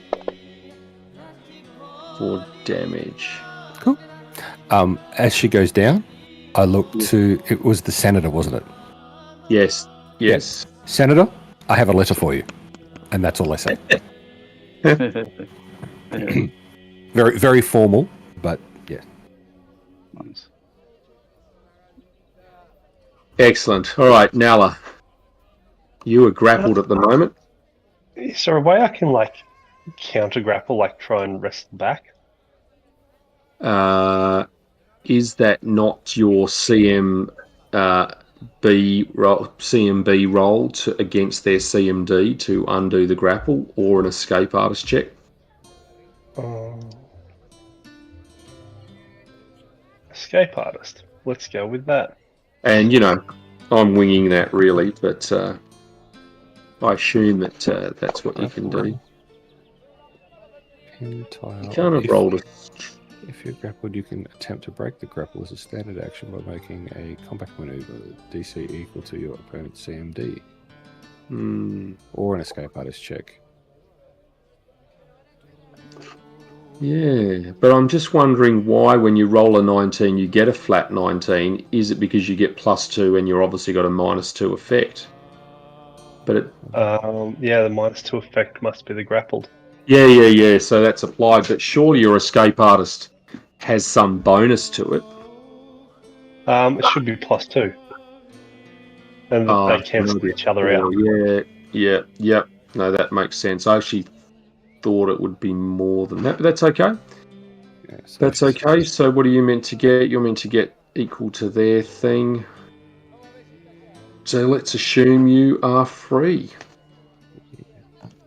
For damage. Cool. As she goes down, I look to. It was the senator, wasn't it? Yes. Yes. Senator, I have a letter for you, and that's all I say. Very, very formal, but yeah. Nice. Excellent. All right, Nala. You are grappled at the moment. Is there a way I can like counter grapple, like try and wrestle back? Is that not your CMB roll against their CMD to undo the grapple, or an escape artist check? Escape artist. Let's go with that. And I'm winging that really, but I assume that that's what you can do. You can't have rolled a. If you're grappled, you can attempt to break the grapple as a standard action by making a combat maneuver, DC equal to your opponent's CMD, or an escape artist check. Yeah, but I'm just wondering why, when you roll a 19, you get a flat 19. Is it because you get +2 and you're obviously got a -2 effect? But it. Yeah, the -2 effect must be the grappled. Yeah. So that's applied, but surely your escape artist has some bonus to it. It should be +2, and they cancel each other out. Yeah. No, that makes sense. I actually thought it would be more than that, but that's okay. Yeah, so That's okay. So what are you meant to get? You're meant to get equal to their thing. So let's assume you are free.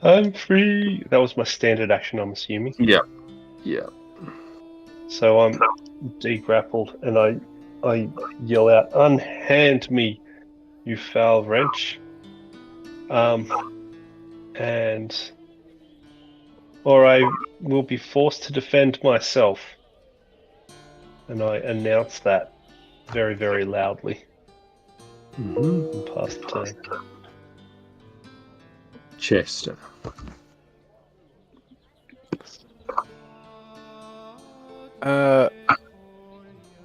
I'm free. That was my standard action, I'm assuming. Yeah. So I'm de-grappled, and I yell out, "Unhand me, you foul wretch!" Or I will be forced to defend myself. And I announce that very, very loudly. And pass the turn. Chester.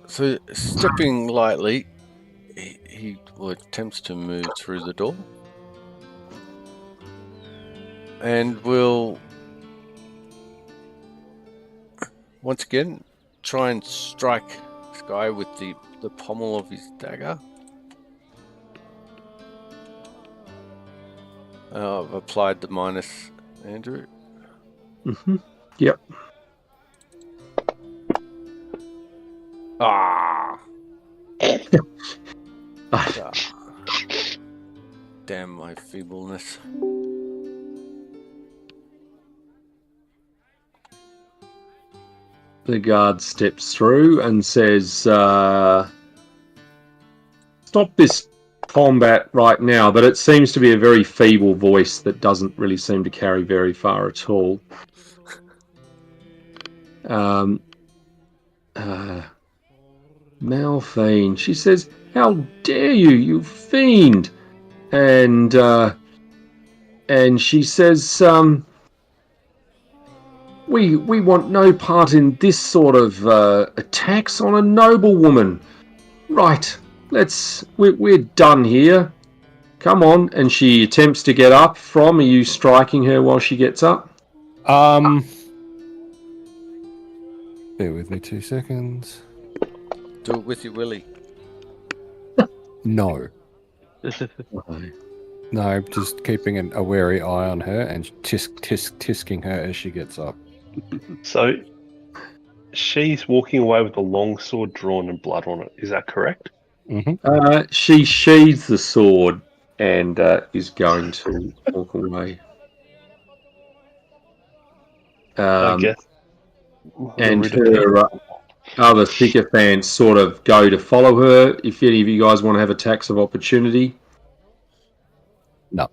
So stepping lightly, he attempts to move through the door, and will once again try and strike this guy with the pommel of his dagger. I've applied the minus, Andrew. Yep. Ah! Damn my feebleness. The guard steps through and says, "Stop this combat right now," but it seems to be a very feeble voice that doesn't really seem to carry very far at all. Malfiend. She says, "How dare you, you fiend!" And she says, We want no part in this sort of attacks on a noble woman. Right, we're done here. Come on." And she attempts to get up from. Are you striking her while she gets up? Bear with me 2 seconds. Do it with your willy. No. No, just keeping a wary eye on her and tisking her as she gets up. So she's walking away with a long sword drawn and blood on it. Is that correct? Mm-hmm. She sheathes the sword and is going to walk away. I guess. And her other sycophants sort of go to follow her. If any of you guys want to have attacks of opportunity. No.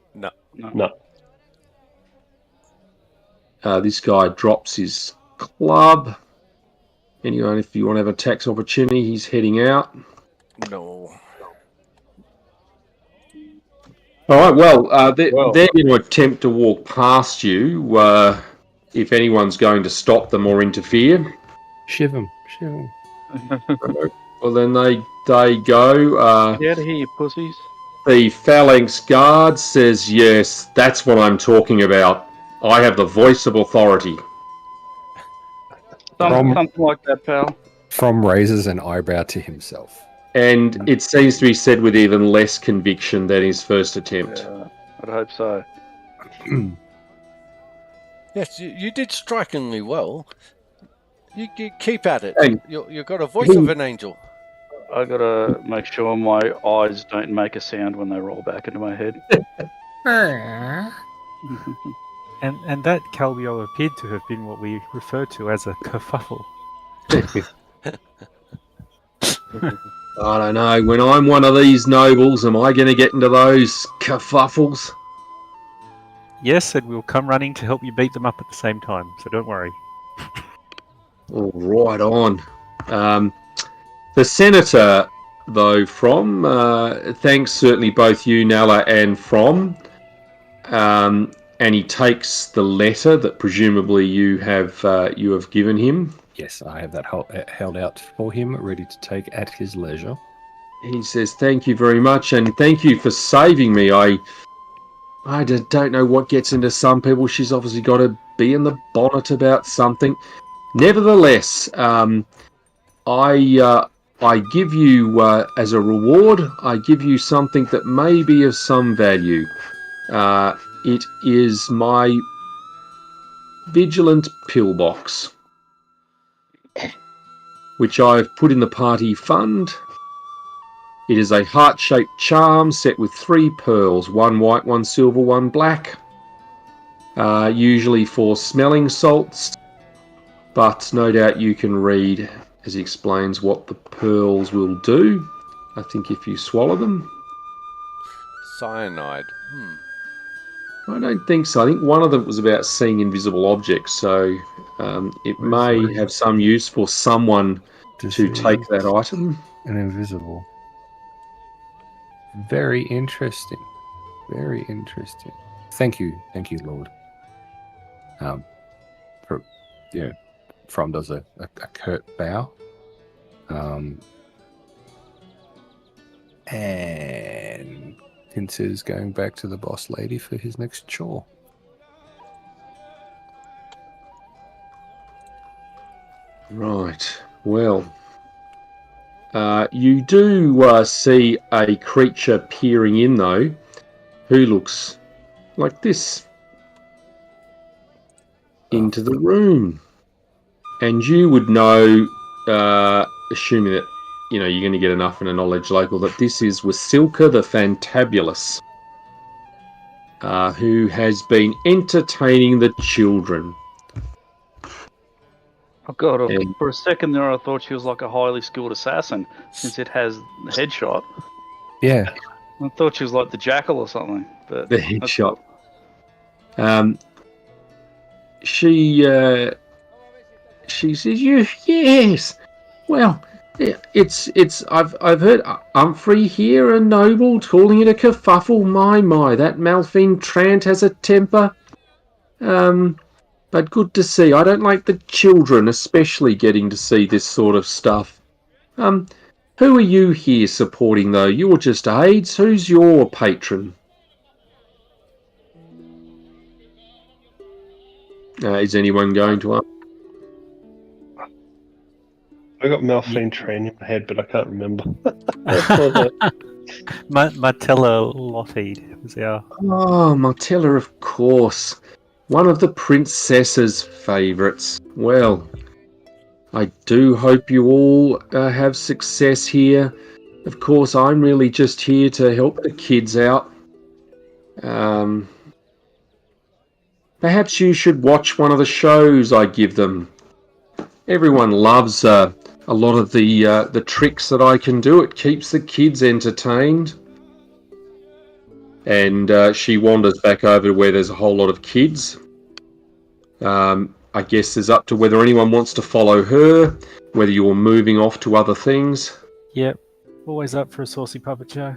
This guy drops his club. Anyone, if you want to have a tax opportunity, he's heading out. No. All right, well, they're going to attempt to walk past you if anyone's going to stop them or interfere. Shiv 'em. Well, then they go. Get out of here, you pussies. The phalanx guard says, "Yes, that's what I'm talking about. I have the voice of authority." Something like that, pal. From raises an eyebrow to himself. And it seems to be said with even less conviction than his first attempt. Yeah, I'd hope so. Yes, you did strikingly well. You keep at it. Hey. You've got a voice of an angel. I gotta make sure my eyes don't make a sound when they roll back into my head. And that Calbiol appeared to have been what we refer to as a kerfuffle. I don't know. When I'm one of these nobles, am I going to get into those kerfuffles? Yes, and we'll come running to help you beat them up at the same time, so don't worry. All right on. The senator, though, from thanks certainly both you, Nala, and from, and he takes the letter that presumably you have given him. Yes, I have that held out for him, ready to take at his leisure. He says, "Thank you very much, and thank you for saving me. I don't know what gets into some people. She's obviously got to be in the bonnet about something. Nevertheless, I give you, as a reward, I give you something that may be of some value. It is my vigilant pillbox, which I've put in the party fund. It is a heart-shaped charm set with 3 pearls, 1 white, 1 silver, 1 black, usually for smelling salts, but no doubt you can read, as he explains, what the pearls will do. I think if you swallow them. Cyanide. I don't think so. I think one of them was about seeing invisible objects, so it may have some use for someone to take that item. An invisible. Very interesting. Very interesting. Thank you, Lord. From does a curt bow. And considers going back to the boss lady for his next chore. Right. Well, you do see a creature peering in, though, who looks like this into the room. And you would know, assuming that you're going to get enough in a knowledge local, that this is Wasilka the Fantabulous, who has been entertaining the children. Oh god, for a second there I thought she was like a highly skilled assassin, since it has the headshot. Yeah. I thought she was like the Jackal or something. But The headshot. She says, yes, Well, it's I've heard Humphrey here and Noble calling it a kerfuffle. My, that Malphine Trant has a temper. But good to see. I don't like the children, especially getting to see this sort of stuff. Who are you here supporting, though? You're just aides. Who's your patron? Is anyone going to ask? I got Malphine Train in my head, but I can't remember. Martella Lougheed was our. Oh, Martella, of course. One of the princess's favourites. Well, I do hope you all have success here. Of course, I'm really just here to help the kids out. Perhaps you should watch one of the shows I give them. Everyone loves a lot of the tricks that I can do. It keeps the kids entertained. And she wanders back over to where there's a whole lot of kids. I guess it's up to whether anyone wants to follow her, whether you're moving off to other things. Yep, always up for a saucy puppet show.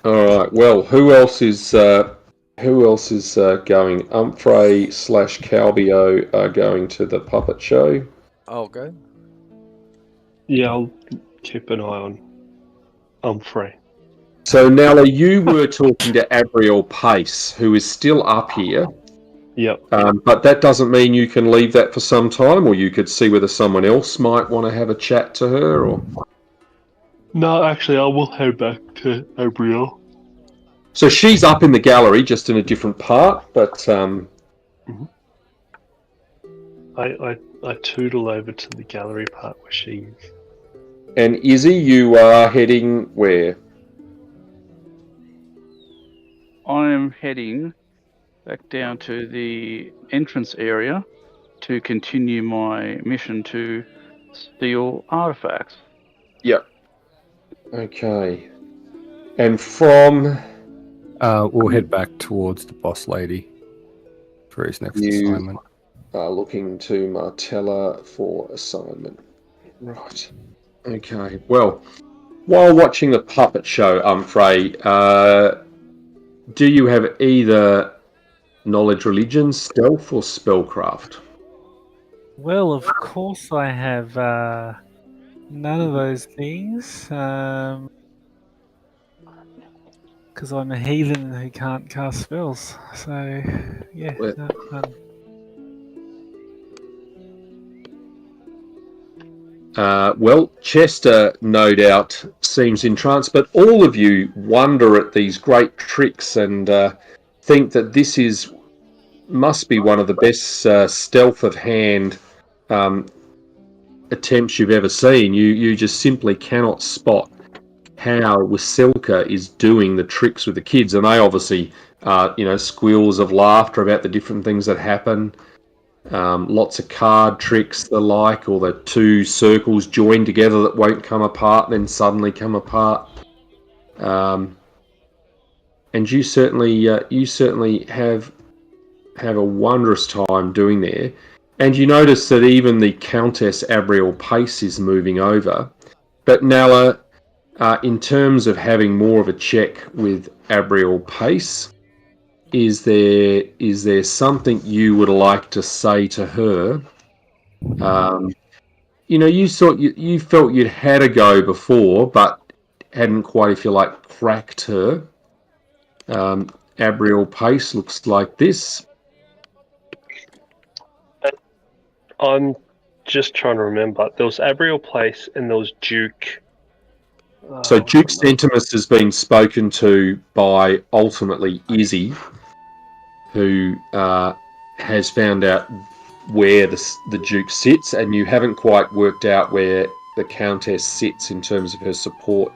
All right. Well, who else is going? Humphrey/Calbio are going to the puppet show. I'll go. Yeah, I'll keep an eye on Humphrey. So, Nala, you were talking to Abriel Pace, who is still up here. Yep. But that doesn't mean you can leave that for some time, or you could see whether someone else might want to have a chat to her. Or No, actually, I will head back to Abriel. so she's up in the gallery, just in a different part. But I tootle over to the gallery part where she is. And Izzy, you are heading where? I'm heading back down to the entrance area to continue my mission to steal artifacts. Yep. Okay. And from We'll head back towards the boss lady for his next assignment. looking to Martella for assignment. Right. Okay. Well, while watching the puppet show, Humphrey, do you have either knowledge, religion, stealth, or spellcraft? Well, of course I have none of those things. Because I'm a heathen who can't cast spells. So, yeah, Well- none. Well, Chester, no doubt, seems entranced, but all of you wonder at these great tricks and think that this must be one of the best stealth of hand attempts you've ever seen. You just simply cannot spot how Wasilka is doing the tricks with the kids, and they obviously, squeals of laughter about the different things that happen. Lots of card tricks, the like, or the two circles joined together that won't come apart and then suddenly come apart. And you certainly have a wondrous time doing there. And you notice that even the Countess Abriel Pace is moving over. But Nala, in terms of having more of a check with Abriel Pace, is there something you would like to say to her? You felt you'd had a go before, but hadn't quite, if you like, cracked her. Abriel Pace looks like this. I'm just trying to remember. There was Abriel Place and there was Duke. So Duke Centimus has been spoken to by ultimately Izzy, who has found out where the Duke sits, and you haven't quite worked out where the Countess sits in terms of her support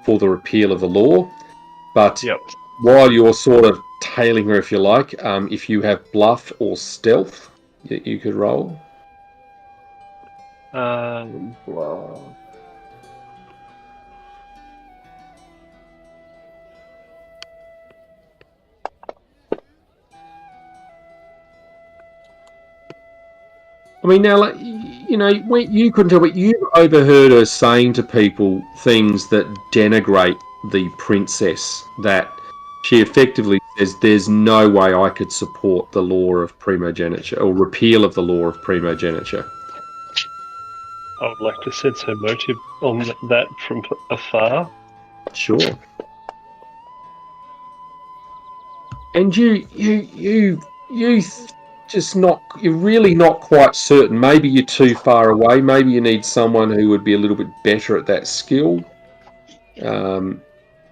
for the repeal of the law. But Yep. while you're sort of tailing her, if you like, if you have bluff or stealth, you could roll. Blah. I mean, now, when you couldn't tell, but you overheard her saying to people things that denigrate the princess. That she effectively says, "There's no way I could support the law of primogeniture or repeal of the law of primogeniture." I would like to sense her motive on that from afar. Sure. And you're really not quite certain. Maybe you're too far away. Maybe you need someone who would be a little bit better at that skill.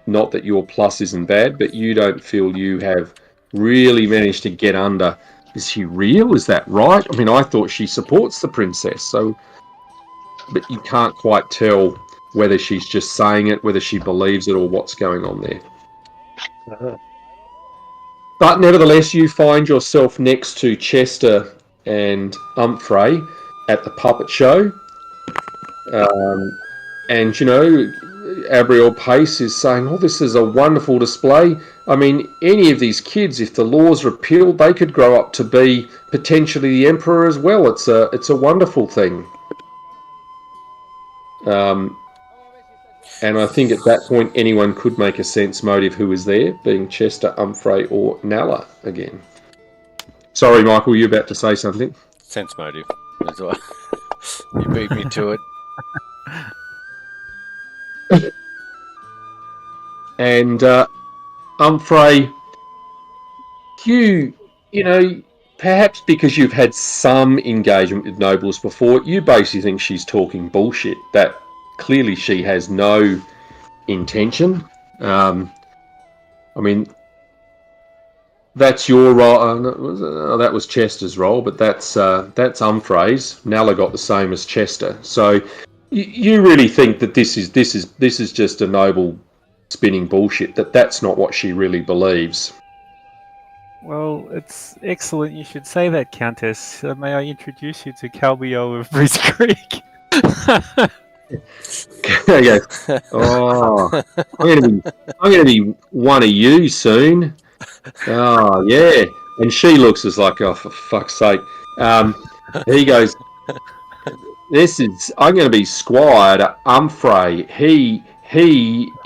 Not that your plus isn't bad, but you don't feel you have really managed to get under. Is she real? Is that right? I mean, I thought she supports the princess, but you can't quite tell whether she's just saying it, whether she believes it, or what's going on there. Uh-huh. But nevertheless, you find yourself next to Chester and Humphrey at the puppet show. And, Abriel Pace is saying, "Oh, this is a wonderful display. I mean, any of these kids, if the law's repealed, they could grow up to be potentially the emperor as well. It's a wonderful thing." And I think at that point, anyone could make a sense motive who was there, being Chester, Humphrey, or Nalla again. Sorry, Michael, you about to say something? Sense motive. That's why. You beat me to it. And Humphrey, perhaps because you've had some engagement with nobles before, you basically think she's talking bullshit. That clearly she has no intention. I mean, that's your role. That was Chester's role, but that's Humphrey's. Nalla got the same as Chester. So you really think that this is just a noble spinning bullshit. That's not what she really believes. Well, it's excellent. You should say that, Countess. May I introduce you to Calbio of Bruce Creek? Okay. Oh, I'm gonna be one of you soon. Oh yeah, and she looks as like, oh, for fuck's sake. He goes, I'm going to be Squire to Humphrey. He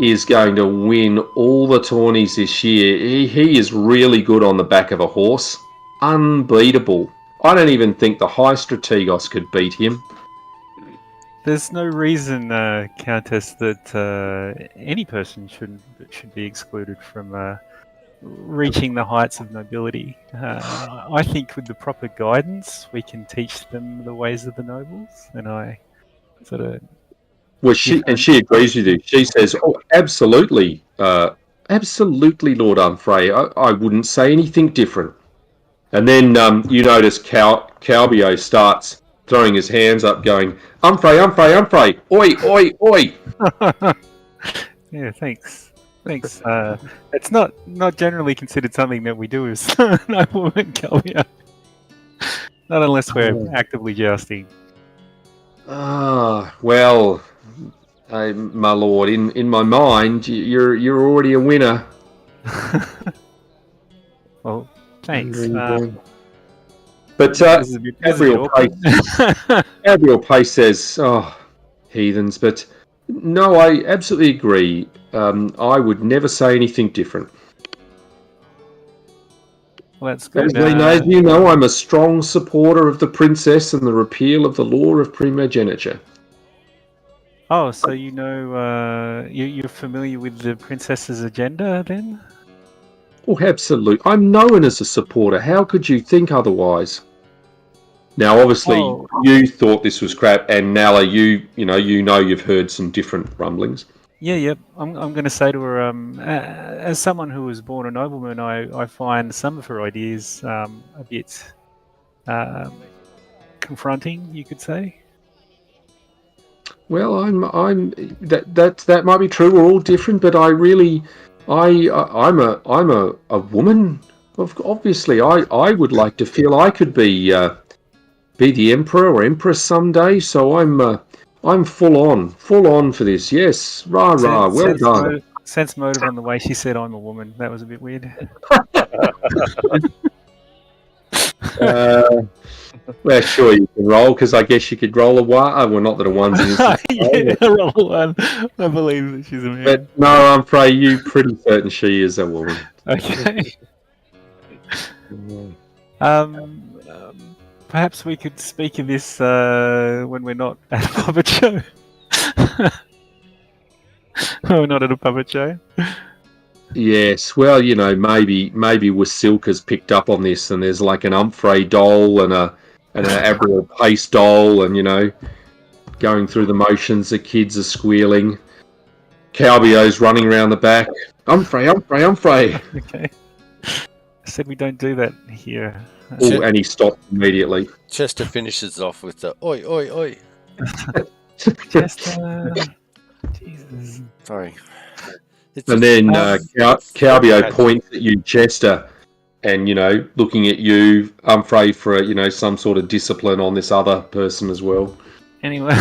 is going to win all the tourneys this year. He is really good on the back of a horse. Unbeatable. I don't even think the High Strategos could beat him. There's no reason, Countess, that any person should be excluded from reaching the heights of nobility. I think with the proper guidance, we can teach them the ways of the nobles, and I sort of... Well, she agrees with you. She says, "Oh, absolutely, absolutely, Lord Humphrey. I wouldn't say anything different." And then you notice Calbio starts throwing his hands up, going, "Humphrey, Humphrey, Humphrey! Oi, oi, oi!" Yeah, thanks. It's not generally considered something that we do as noblemen, Calbio. Not unless we're actively jousting. Well, my lord, in my mind, you're already a winner. Well, thanks. But Gabriel Pace says, "Oh, heathens!" But no, I absolutely agree. I would never say anything different. Well, that's good. As you know, I'm a strong supporter of the princess and the repeal of the law of primogeniture. Oh, so you're familiar with the princess's agenda, then? Oh, absolutely. I'm known as a supporter. How could you think otherwise? Now, obviously, you thought this was crap, and Nalla, you've heard some different rumblings. Yeah. I'm going to say to her, as someone who was born a nobleman, I find some of her ideas a bit confronting, you could say. Well, that might be true. We're all different, but I'm a woman. Obviously, I would like to feel I could be the emperor or empress someday. So I'm full on for this. Yes, rah. Well done. Sense motive on the way she said I'm a woman. That was a bit weird. Well, sure you can roll, because I guess you could roll a one. Well, not that a one's an instant Yeah, roll, roll one. I believe that she's a man. but no, I'm afraid you're pretty certain she is a woman. Okay. Perhaps we could speak of this when we're not at a puppet show. We're not at a puppet show. Yes, well, maybe Wasilka's picked up on this, and there's like an Humphrey doll and an Abriel Pace doll, and going through the motions. The kids are squealing. Calbio's running around the back. Humphrey. Okay. I said we don't do that here. Oh, and he stopped immediately. Chester finishes off with the oi, oi, oi. Chester. Jesus. Sorry. And then Calbio points at you, Chester, and looking at you, Humphrey, for some sort of discipline on this other person as well. Anyway,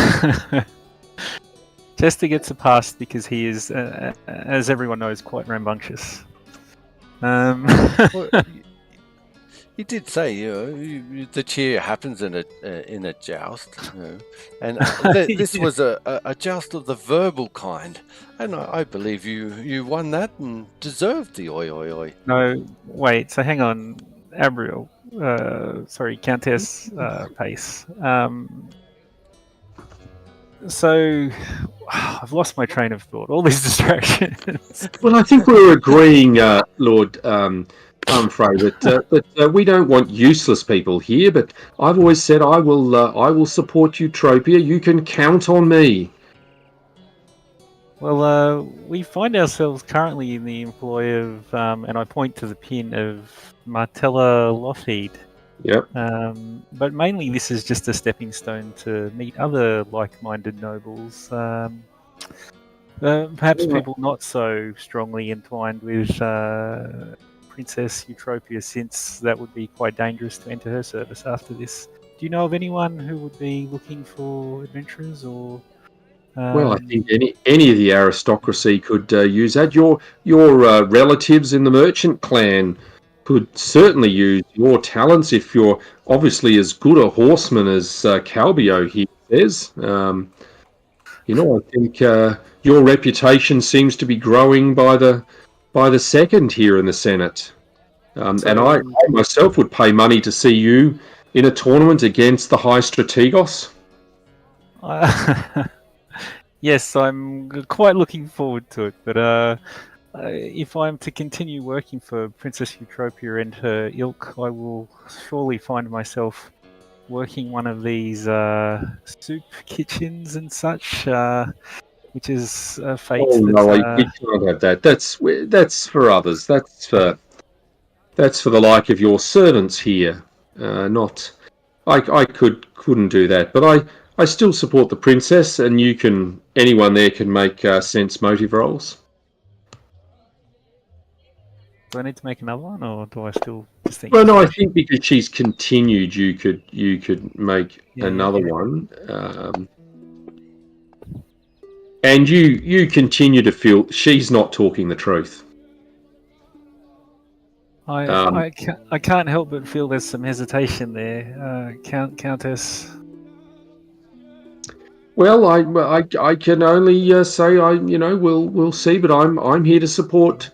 Chester gets a pass because he is, as everyone knows, quite rambunctious. Well, he did say, the cheer happens in a joust, and this was a joust of the verbal kind, and I believe you won that and deserved the oi, oi, oi. No, wait. So hang on, Abriel. Sorry, Countess Pace. So I've lost my train of thought. All these distractions. Well, I think we were agreeing, Lord Humphrey, that we don't want useless people here. But I've always said I will support Eutropia. You can count on me. Well, we find ourselves currently in the employ of, and I point to the pin of Martella Lougheed. Yep. But mainly this is just a stepping stone to meet other like-minded nobles. Perhaps people not so strongly entwined with Princess Eutropia, since that would be quite dangerous to enter her service after this. Do you know of anyone who would be looking for adventurers or... Well, I think any of the aristocracy could use that. Your relatives in the merchant clan could certainly use your talents if you're obviously as good a horseman as Calbio here says. I think your reputation seems to be growing by the second here in the Senate. And I myself would pay money to see you in a tournament against the High Strategos. Yes, I'm quite looking forward to it, but if I'm to continue working for Princess Eutropia and her ilk, I will surely find myself working one of these soup kitchens and such, which is a fate. Oh no, we can't have that. That's for others. That's for the like of your servants here. Not, I couldn't do that, but I still support the princess, and anyone there can make sense motive rolls. Do I need to make another one, or do I still just think? Well, no, I think because she's continued, you could make another one, and you continue to feel she's not talking the truth. I can't help but feel there's some hesitation there, Countess. Well, I can only say we'll see, but I'm here to support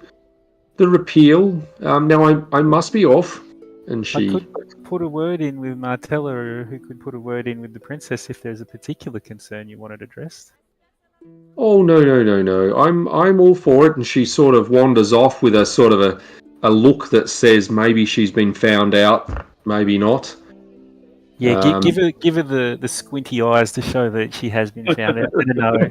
the repeal. Now I must be off, and she. I could put a word in with Martella, or who could put a word in with the princess if there's a particular concern you wanted addressed. Oh no! I'm all for it, and she sort of wanders off with a sort of a look that says maybe she's been found out, maybe not. Yeah, give her the squinty eyes to show that she has been found out. Let her know.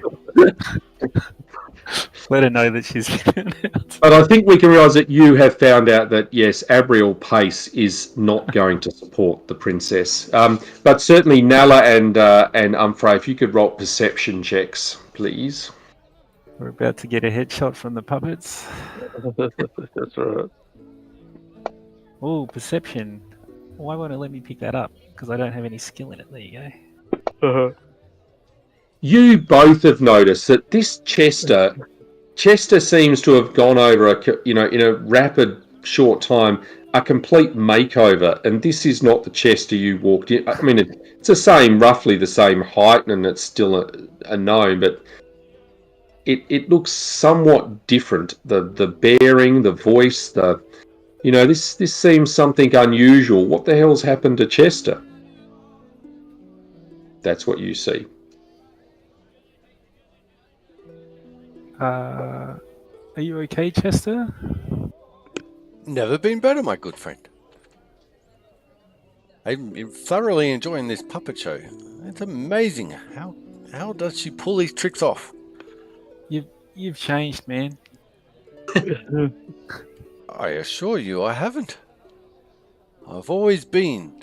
Let her know that she's been found out. But I think we can realise that you have found out that yes, Abriel Pace is not going to support the princess. But certainly Nala and Humphrey, if you could roll perception checks, please. We're about to get a headshot from the puppets. That's right. Oh, perception. Why won't it let me pick that up? Because I don't have any skill in it. There you go. You both have noticed that this Chester seems to have gone over in a rapid, short time, a complete makeover, and this is not the Chester you walked in. I mean, it's roughly the same height, and it's still a gnome, but it looks somewhat different. The bearing, the voice, this seems something unusual. What the hell's happened to Chester? That's what you see. Are you okay, Chester? Never been better, my good friend. I'm thoroughly enjoying this puppet show. It's amazing. How does she pull these tricks off? You've changed, man. I assure you I haven't. I've always been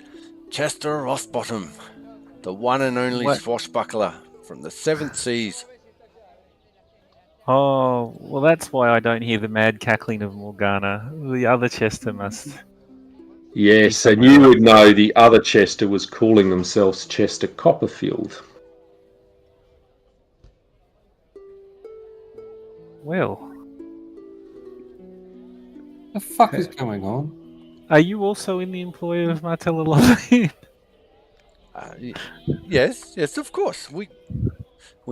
Chester Rothbottom, the one and only swashbuckler from the seventh seas. Oh, well, that's why I don't hear the mad cackling of Morgana. The other Chester must... Yes, and you would know the other Chester was calling themselves Chester Copperfield. Well... The fuck is going on? Are you also in the employ of Martella Lovely? Yes, of course. We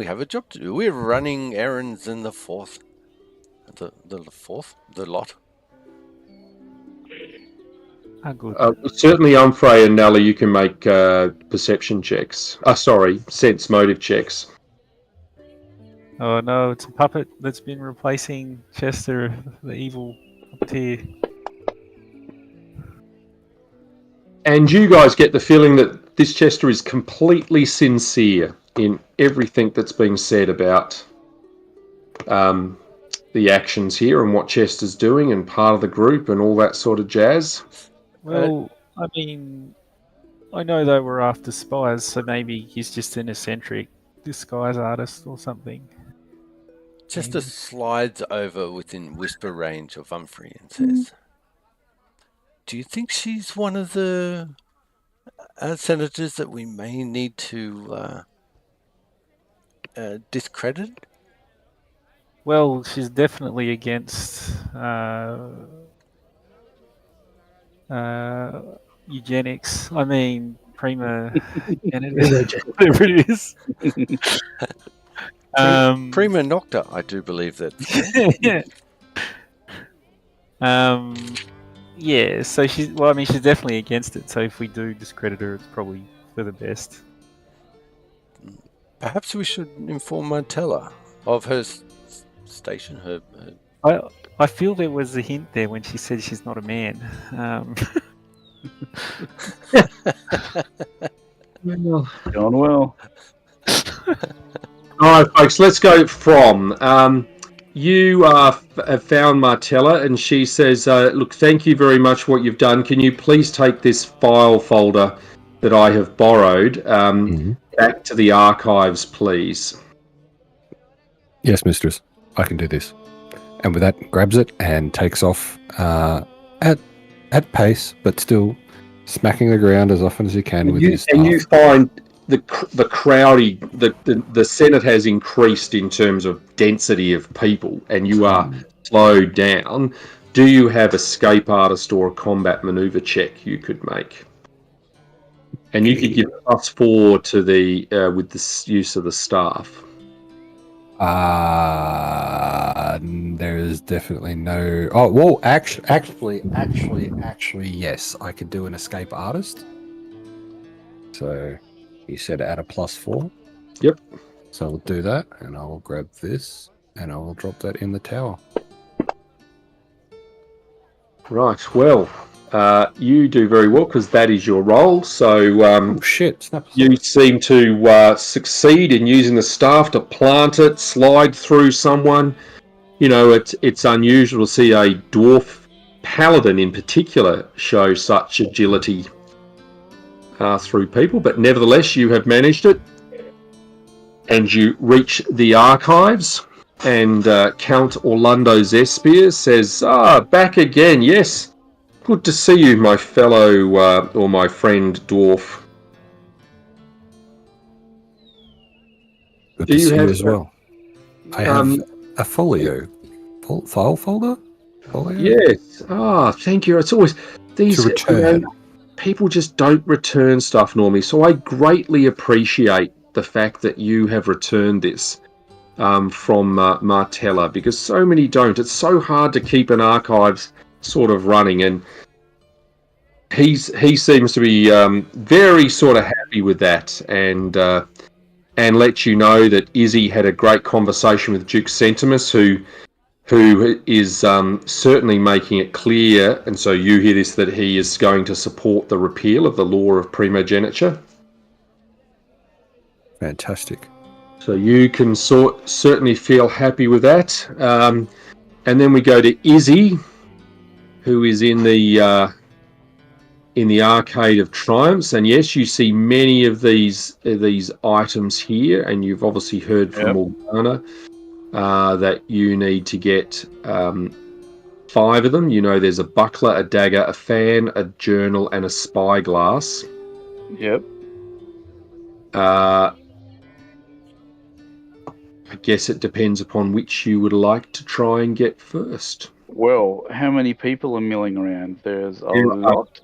have a job to do. We're running errands in the fourth. The lot. Ah, good. Certainly, Umfrey and Nella, you can make perception checks. Sense motive checks. Oh no, it's a puppet that's been replacing Chester, the evil puppeteer. And you guys get the feeling that this Chester is completely sincere in everything that's being said about the actions here and what Chester's doing and part of the group and all that sort of jazz. Well, I mean, I know they were after spies, so maybe he's just an eccentric disguise artist or something. Chester slides over within whisper range of Humphrey and says, "Do you think she's one of the senators that we may need to discredit?" Well, she's definitely against eugenics. I mean, prima whatever it is. Prima nocta, I do believe that. Yeah. So she's definitely against it. So if we do discredit her, it's probably for the best. Perhaps we should inform Martella of her station. Her. I feel there was a hint there when she said she's not a man. Going well. All right, folks, let's go from. You have found Martella, and she says, look, thank you very much for what you've done. Can you please take this file folder that I have borrowed back to the archives, please? Yes, mistress. I can do this. And with that, grabs it and takes off at pace, but still smacking the ground as often as he can with his staff. And you find the Senate has increased in terms of density of people, and you are slowed down. Do you have escape artist or a combat maneuver check you could make? And you could give +4 to the with the use of the staff. There is definitely no. Oh well, actually, yes, I could do an escape artist. So you said add a +4. Yep. So I'll do that, and I'll grab this, and I will drop that in the tower. Right. Well, you do very well because that is your role. So you seem to succeed in using the staff to plant it, slide through someone. You know, it's unusual to see a dwarf paladin in particular show such agility through people, but nevertheless you have managed it, and you reach the archives, and Count Orlando Zespier says, back again, yes. Good to see you, my fellow, or my friend dwarf. Good to see you as well. I have a folio. File folder? Folio? Yes. Thank you. It's always these To return. people just don't return stuff normally. So I greatly appreciate the fact that you have returned this from Martella, because so many don't. It's so hard to keep an archives sort of running, and he seems to be very sort of happy with that, and let you know that Izzy had a great conversation with Duke Centimus, who is certainly making it clear, and so you hear this, that he is going to support the repeal of the law of primogeniture. Fantastic. So you can certainly feel happy with that. And then we go to Izzy, who is in the Arcade of Triumphs, and yes, you see many of these items here, and you've obviously heard from Morgana that you need to get 5 of them. You know, there's a buckler, a dagger, a fan, a journal, and a spyglass. Yep. I guess it depends upon which you would like to try and get first. Well, how many people are milling around? There's a lot.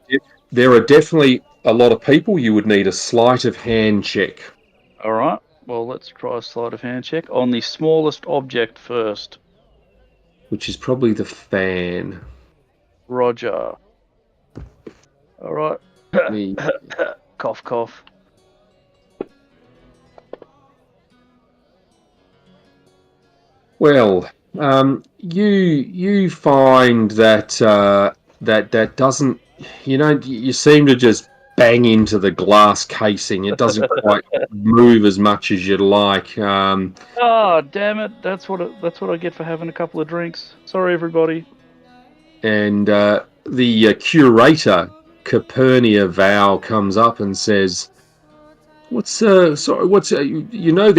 There are definitely a lot of people. You would need a sleight of hand check. All right. Well, let's try a sleight of hand check on the smallest object first. Which is probably the fan. Roger. All right. Cough, cough. Well, you find that that doesn't, you seem to just bang into the glass casing. It doesn't quite move as much as you'd like. Oh, damn it! That's what I get for having a couple of drinks. Sorry, everybody. And the curator, Capernia Vow, comes up and says, they're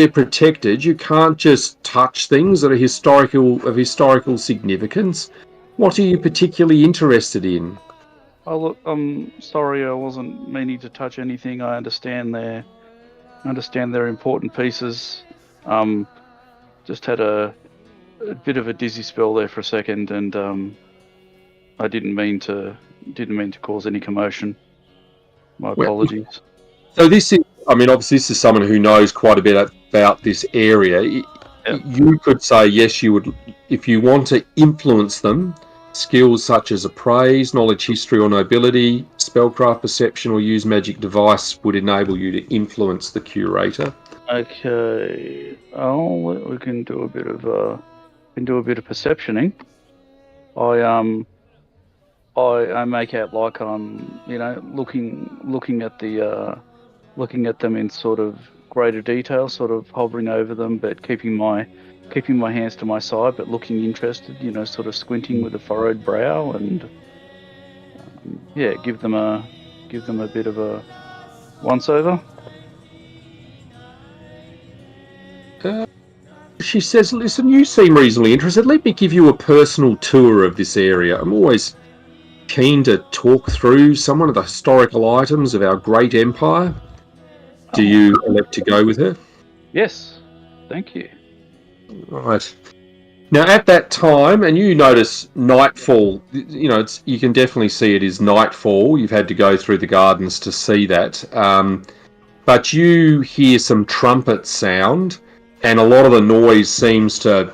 protected. You can't just touch things that are historical significance. What are you particularly interested in? Oh, look, I'm sorry, I wasn't meaning to touch anything. I understand they're important pieces. Just had a bit of a dizzy spell there for a second, and I didn't mean to cause any commotion. My apologies. So this is, obviously this is someone who knows quite a bit about this area. Yep. You could say, yes, you would, if you want to influence them, skills such as appraise, knowledge, history, or nobility, spellcraft, perception, or use magic device would enable you to influence the curator. Okay. Oh, we can do a bit of perceptioning. I make out like I'm, looking at them in sort of greater detail, sort of hovering over them, but keeping my hands to my side, but looking interested, sort of squinting with a furrowed brow, and give them a bit of a once over. She says, listen, you seem reasonably interested. Let me give you a personal tour of this area. I'm always keen to talk through some of the historical items of our great empire. Do you elect to go with her? Yes, thank you. Right. Now, at that time, and you notice nightfall, you can definitely see it is nightfall. You've had to go through the gardens to see that. But you hear some trumpet sound, and a lot of the noise seems to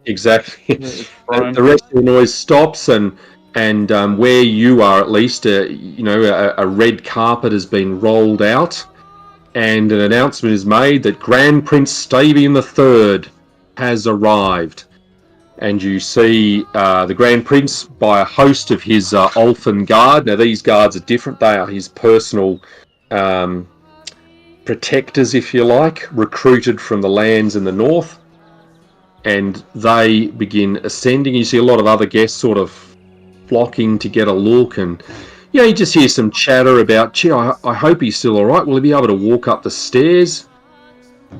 exactly. The rest of the noise stops, and where you are, at least, a red carpet has been rolled out, and an announcement is made that Grand Prince Stavian III has arrived. And you see the Grand Prince by a host of his Olfin Guard. Now, these guards are different. They are his personal protectors, if you like, recruited from the lands in the north. And they begin ascending. You see a lot of other guests sort of flocking to get a look, and you just hear some chatter about, gee, I hope he's still all right. Will he be able to walk up the stairs?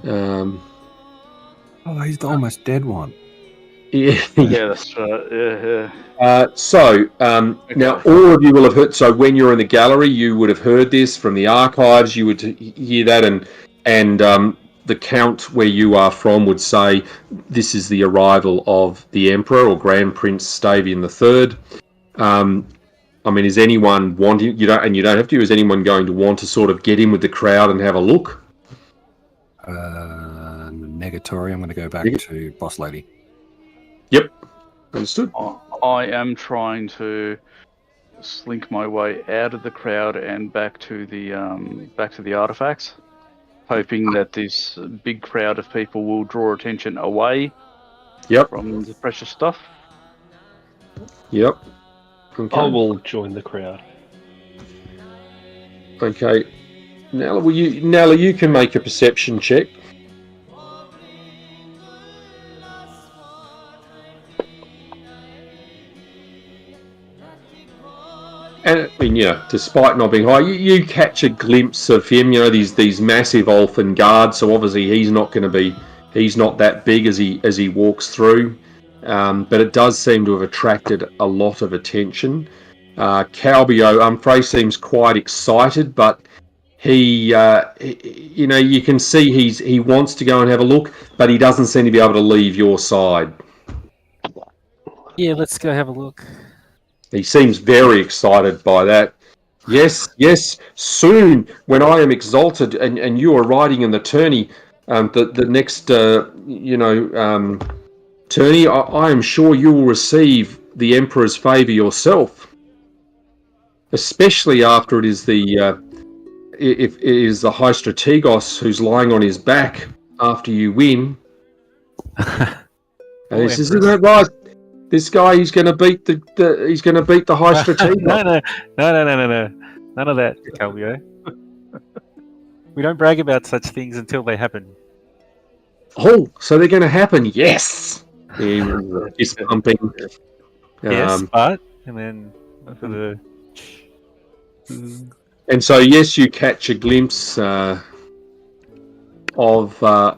Oh, he's the almost dead one. Yeah, that's right. Yeah. Now all of you will have heard. So when you're in the gallery, you would have heard this from the archives. You would hear that, and the count where you are from would say this is the arrival of the Emperor or Grand Prince Stavian III. I mean, is anyone wanting? You don't have to. Is anyone going to want to sort of get in with the crowd and have a look? Negatory. I'm going to go back to Boss Lady. Yep, understood. I am trying to slink my way out of the crowd and back to the artifacts, hoping that this big crowd of people will draw attention away from the precious stuff. Yep. Okay. I will join the crowd. Okay. Nella, you can make a perception check. And I mean, despite not being high, you catch a glimpse of him. These massive Olfin guards. So obviously he's not that big as he walks through. But it does seem to have attracted a lot of attention. Calbio, Frey seems quite excited, but he you can see he wants to go and have a look, but he doesn't seem to be able to leave your side. Yeah, let's go have a look. He seems very excited by that. Yes, soon, when I am exalted and you are riding in the tourney, the next, tourney, I am sure you will receive the Emperor's favour yourself. Especially after it is if it is the High Strategos who's lying on his back after you win. And he says, "Isn't that right? This guy, he's going to beat the High Strategos." No. None of that, Calvio. We don't brag about such things until they happen. Oh, so they're going to happen? Yes. Fist pumping. Yes, but and then for the. And so, yes, you catch a glimpse of the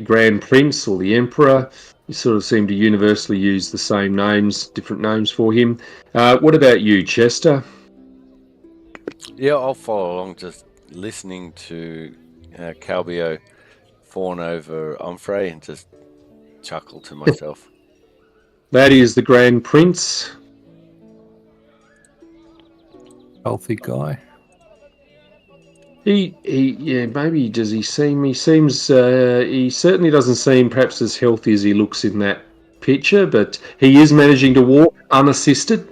Grand Prince or the Emperor. You sort of seem to universally use the same names, different names for him. What about you, Chester? Yeah, I'll follow along, just listening to Calbio fawn over Omfrey and just chuckle to myself. That is the Grand Prince. Healthy guy. Maybe does he seem? He seems. He certainly doesn't seem perhaps as healthy as he looks in that picture, but he is managing to walk unassisted,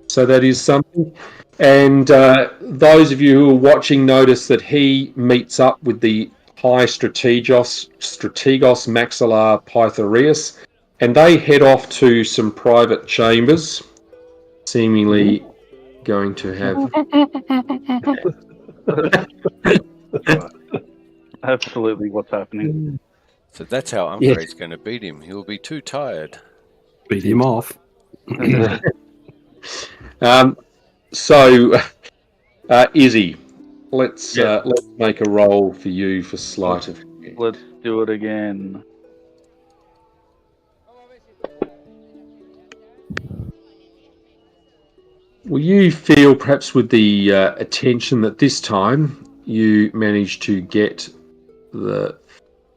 so that is something. And those of you who are watching notice that he meets up with the High Strategos Maxillar Pythoreus, and they head off to some private chambers, seemingly going to have. Absolutely, what's happening? So that's how Umfrey's going to beat him. He'll be too tired. Beat him off. So, Izzy, let's make a roll for you for sleight of hand. Let's do it again. Will you feel perhaps with the attention that this time you managed to get the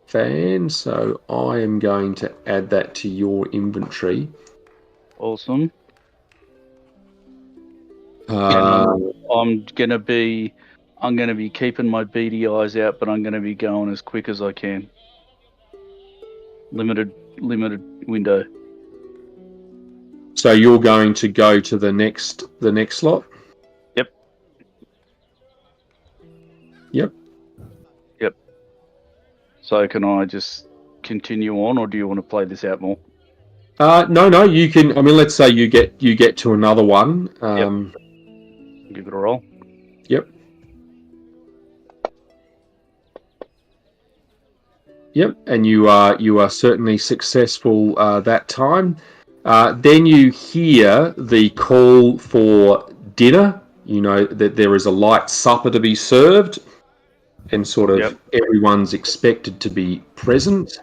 fan? So I am going to add that to your inventory. Awesome. I'm gonna be keeping my beady eyes out, but I'm gonna be going as quick as I can. Limited window. So you're going to go to the next slot? Yep. So can I just continue on, or do you want to play this out more? No, you can. I mean, let's say you get to another one. Give it a roll. Yep, and you are certainly successful that time. Then you hear the call for dinner. You know that there is a light supper to be served, and sort of everyone's expected to be present.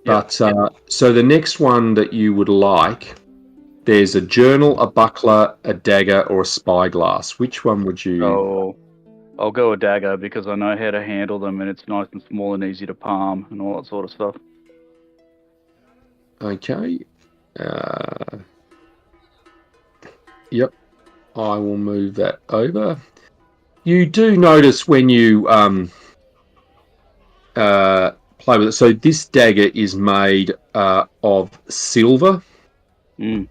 But so the next one that you would like, there's a journal, a buckler, a dagger, or a spyglass. Which one would you? Oh, I'll go a dagger because I know how to handle them, and it's nice and small and easy to palm and all that sort of stuff. Okay. Yep. I will move that over. You do notice when you play with it. So this dagger is made of silver, Mm,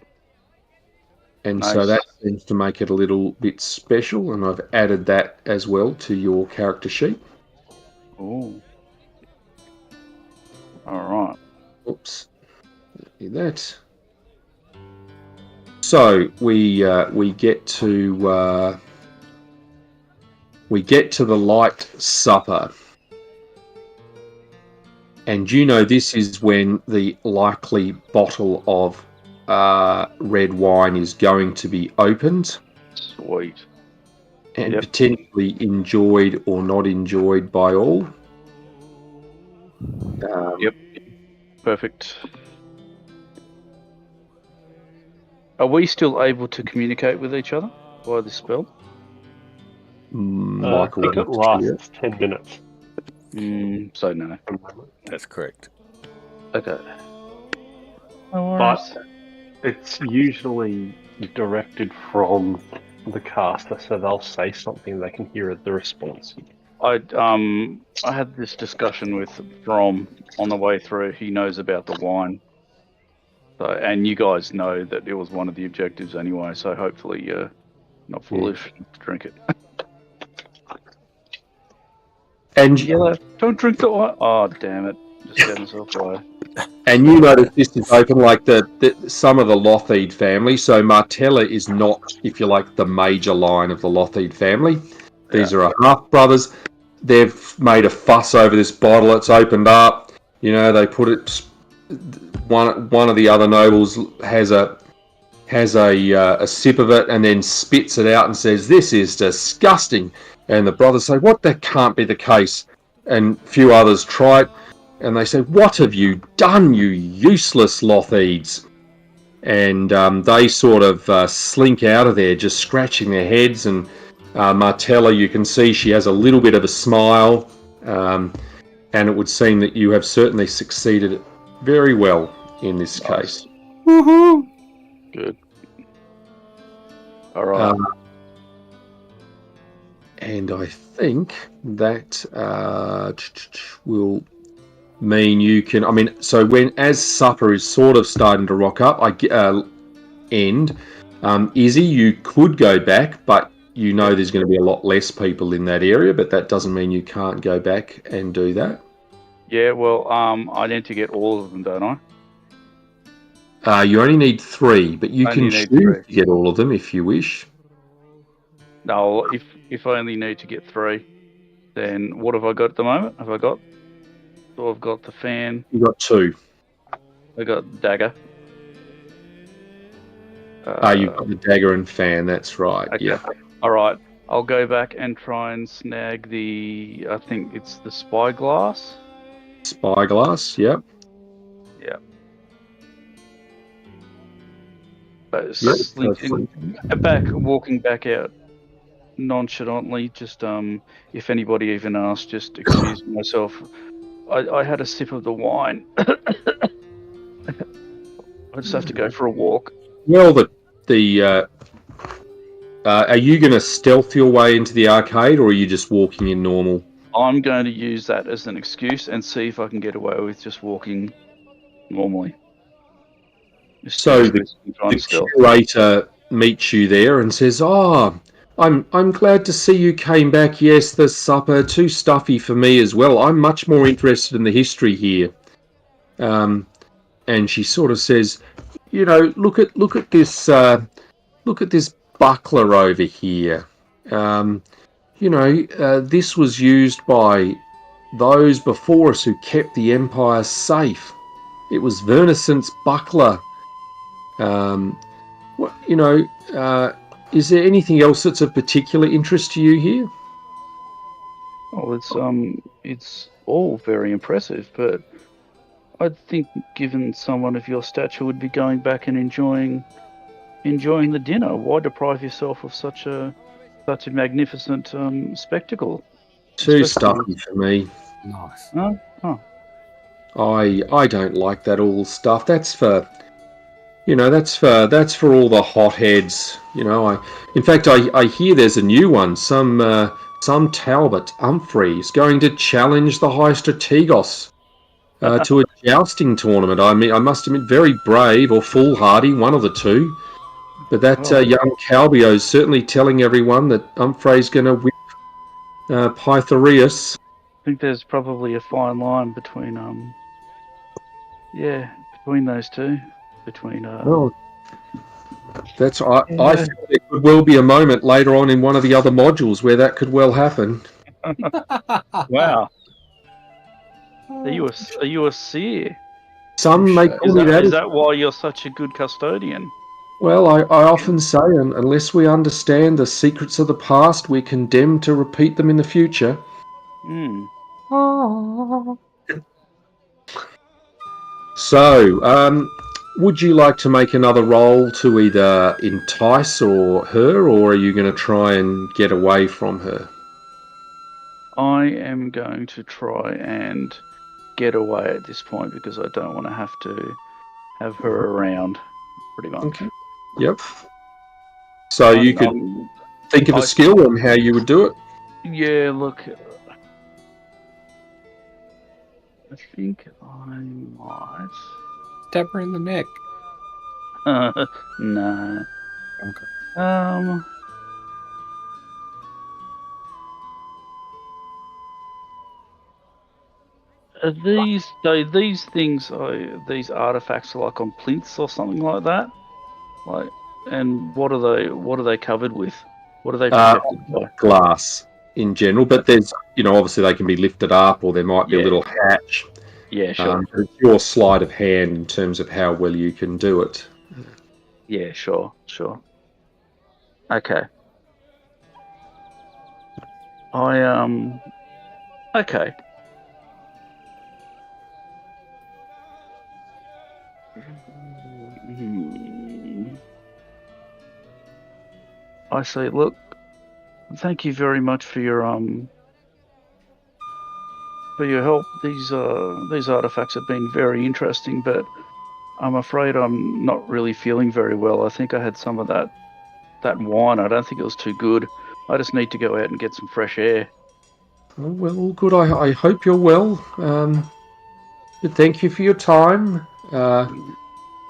and nice. so that seems to make it a little bit special. And I've added that as well to your character sheet. Ooh. All right. Oops. Do that. So we get to the light supper. And you know this is when the likely bottle of red wine is going to be opened Sweet. and Yep. potentially enjoyed or not enjoyed by all. Yep. Perfect. Are we still able to communicate with each other via this spell? I Michael, think it lasts 10 minutes. So no. That's correct. Okay. No But worries. it's usually directed from the caster, so they'll say something, they can hear the response. I had this discussion with Brom on the way through. He knows about the wine. So, and you guys know that it was one of the objectives anyway, so hopefully you're not foolish to drink it. and Yellow, don't drink the wine. Oh, damn it. Just gave myself away. and you notice this is open like the some of the Lothide family. So Martella is not, if you like, the major line of the Lothide family. These are half brothers. They've made a fuss over this bottle. It's opened up. You know, they put it. One of the other nobles has a sip of it and then spits it out and says, "This is disgusting." And the brothers say, "What? That can't be the case." And a few others try it, and they say, "What have you done, you useless Lothides?" And they sort of slink out of there, just scratching their heads. And Martella, you can see she has a little bit of a smile, and it would seem that you have certainly succeeded very well in this case. Woohoo! Good. All right. And I think that will mean you can. I mean, so as supper is sort of starting to rock up, Izzy, you could go back, but you know there's going to be a lot less people in that area. But that doesn't mean you can't go back and do that. Yeah, well, I need to get all of them, don't I? You only need 3, but you Only can need choose 3. to get all of them if you wish. No, if I only need to get 3, then what have I got at the moment? I've got the fan. You got 2. I got the dagger. You've got the dagger and fan. That's right. Okay. Yeah. All right. I'll go back and try and snag I think it's the spyglass. Spyglass. Yep. Yeah. Walking back out nonchalantly. Just if anybody even asks, just excuse myself. I had a sip of the wine. I just have to go for a walk. Well, are you going to stealth your way into the arcade, or are you just walking in normal? I'm going to use that as an excuse and see if I can get away with just walking normally. So the curator meets you there and says, "Oh, I'm glad to see you came back. Yes, the supper too stuffy for me as well. I'm much more interested in the history here." And she sort of says, "You know, look at this buckler over here. This was used by those before us who kept the empire safe. It was Vernocent's buckler. Is there anything else that's of particular interest to you here?" Oh, it's all very impressive, but I think given someone of your stature would be going back and enjoying the dinner. Why deprive yourself of such a magnificent spectacle? Too stuffy for me. Nice. Oh. I don't like that all stuff. That's for That's for all the hotheads. In fact, I hear there's a new one. Some Talbot Humphrey is going to challenge the High Strategos to a jousting tournament. I mean, I must admit, very brave or foolhardy, one of the two. But that young Calbio is certainly telling everyone that Humphrey's going to whip Pythareus. I think there's probably a fine line between between those two. Between Well, I feel there could well be a moment later on in one of the other modules where that could well happen. Wow. Are you a seer? Some may call me that. Is that why you're such a good custodian? Well, I often say, unless we understand the secrets of the past, we're condemned to repeat them in the future. Hmm. So, would you like to make another roll to either entice her, or are you going to try and get away from her? I am going to try and get away at this point because I don't want to have her around, pretty much. Okay. Yep. So you could think of a skill and how you would do it. Yeah, look, I think I might. Stab her in the neck. No. Okay. Are these these artifacts are like on plinths or something like that? Like, and what are they covered with? What are they protected by? Glass in general, but there's obviously they can be lifted up, or there might be a little hatch. Yeah, sure. It's your sleight of hand in terms of how well you can do it. Yeah, sure. Okay. Okay. I see. Look, thank you very much for your help. These artifacts have been very interesting, but I'm afraid I'm not really feeling very well. I think I had some of that wine. I don't think it was too good. I just need to go out and get some fresh air. Oh, well, good. I hope you're well. Thank you for your time.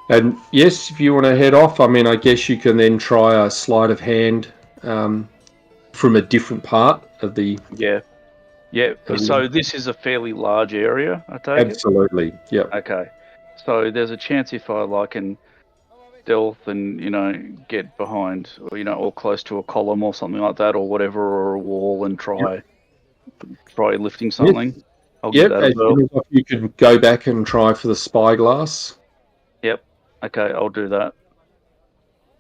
And yes, if you want to head off, I mean, I guess you can then try a sleight of hand from a different part of the... Yeah. So this is a fairly large area, I take it? Absolutely, yeah. Okay. So there's a chance if I can stealth and, get behind or close to a column or something like that or whatever, or a wall and try lifting something. Yep. I'll give that a go. You can go back and try for the spyglass. Yep. Okay, I'll do that.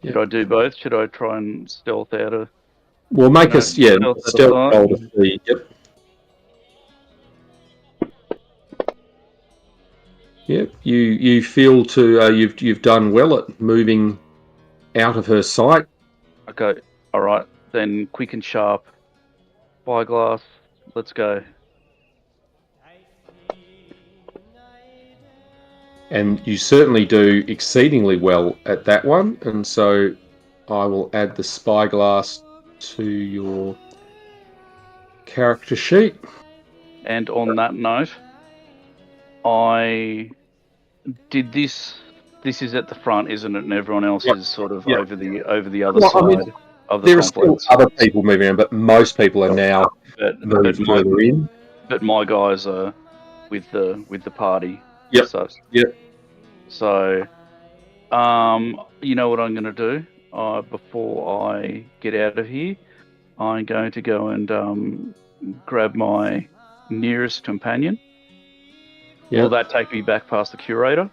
Yep. Should I do both? Should I try and stealth out of... Well, make us, stealth roll to see. Yep. Yep. You feel you've done well at moving out of her sight. Okay. All right. Then quick and sharp. Spyglass. Let's go. And you certainly do exceedingly well at that one, and so I will add the spyglass to your character sheet. And on that note, I did this. This is at the front, isn't it? And everyone else is sort of over the other side of the there complex. Are still other people moving around, but most people are now moved further in. But my guys are with the party. Yep. Yep. So, you know what I'm going to do? Before I get out of here, I'm going to go and grab my nearest companion. Yep. Will that take me back past the curator?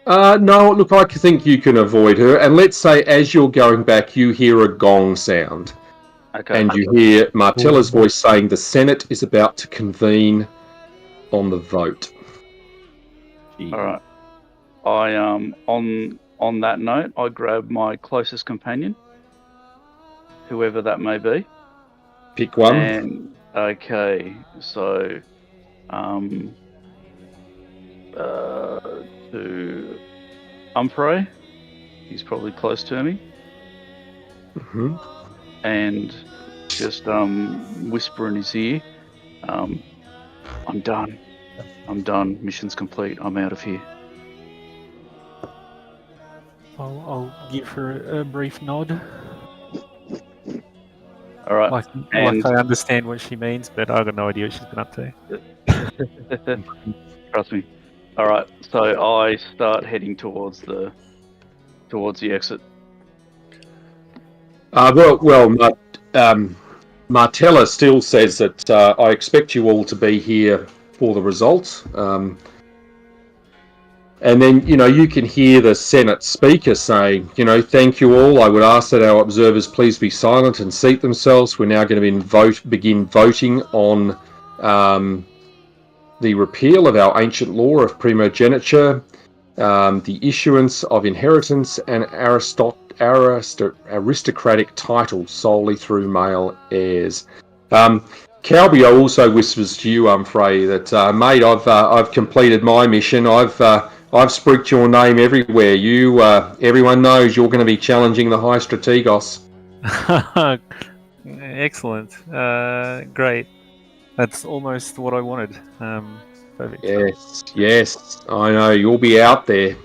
No, look, I think you can avoid her. And let's say as you're going back, you hear a gong sound. Okay. And you hear Martella's voice saying the Senate is about to convene on the vote. All right. I on that note, I grab my closest companion, whoever that may be. Pick one. And okay, so Umfray. He's probably close to me. Hmm. And just whisper in his ear, I'm done. I'm done. Mission's complete. I'm out of here. I'll give her a brief nod. All right. Like And- I understand what she means, but I've got no idea what she's been up to. Trust me. All right. So I start heading towards the exit. Martella still says that I expect you all to be here for the results. And then, you can hear the Senate speaker saying, thank you all. I would ask that our observers please be silent and seat themselves. We're now going to begin voting on the repeal of our ancient law of primogeniture, the issuance of inheritance and aristocratic titles solely through male heirs. Calbio also whispers to you, Umfray, that mate, I've completed my mission. I've sprinked your name everywhere. Everyone knows you're going to be challenging the High Strategos. Excellent. Great. That's almost what I wanted. Perfect. Yes, I know you'll be out there.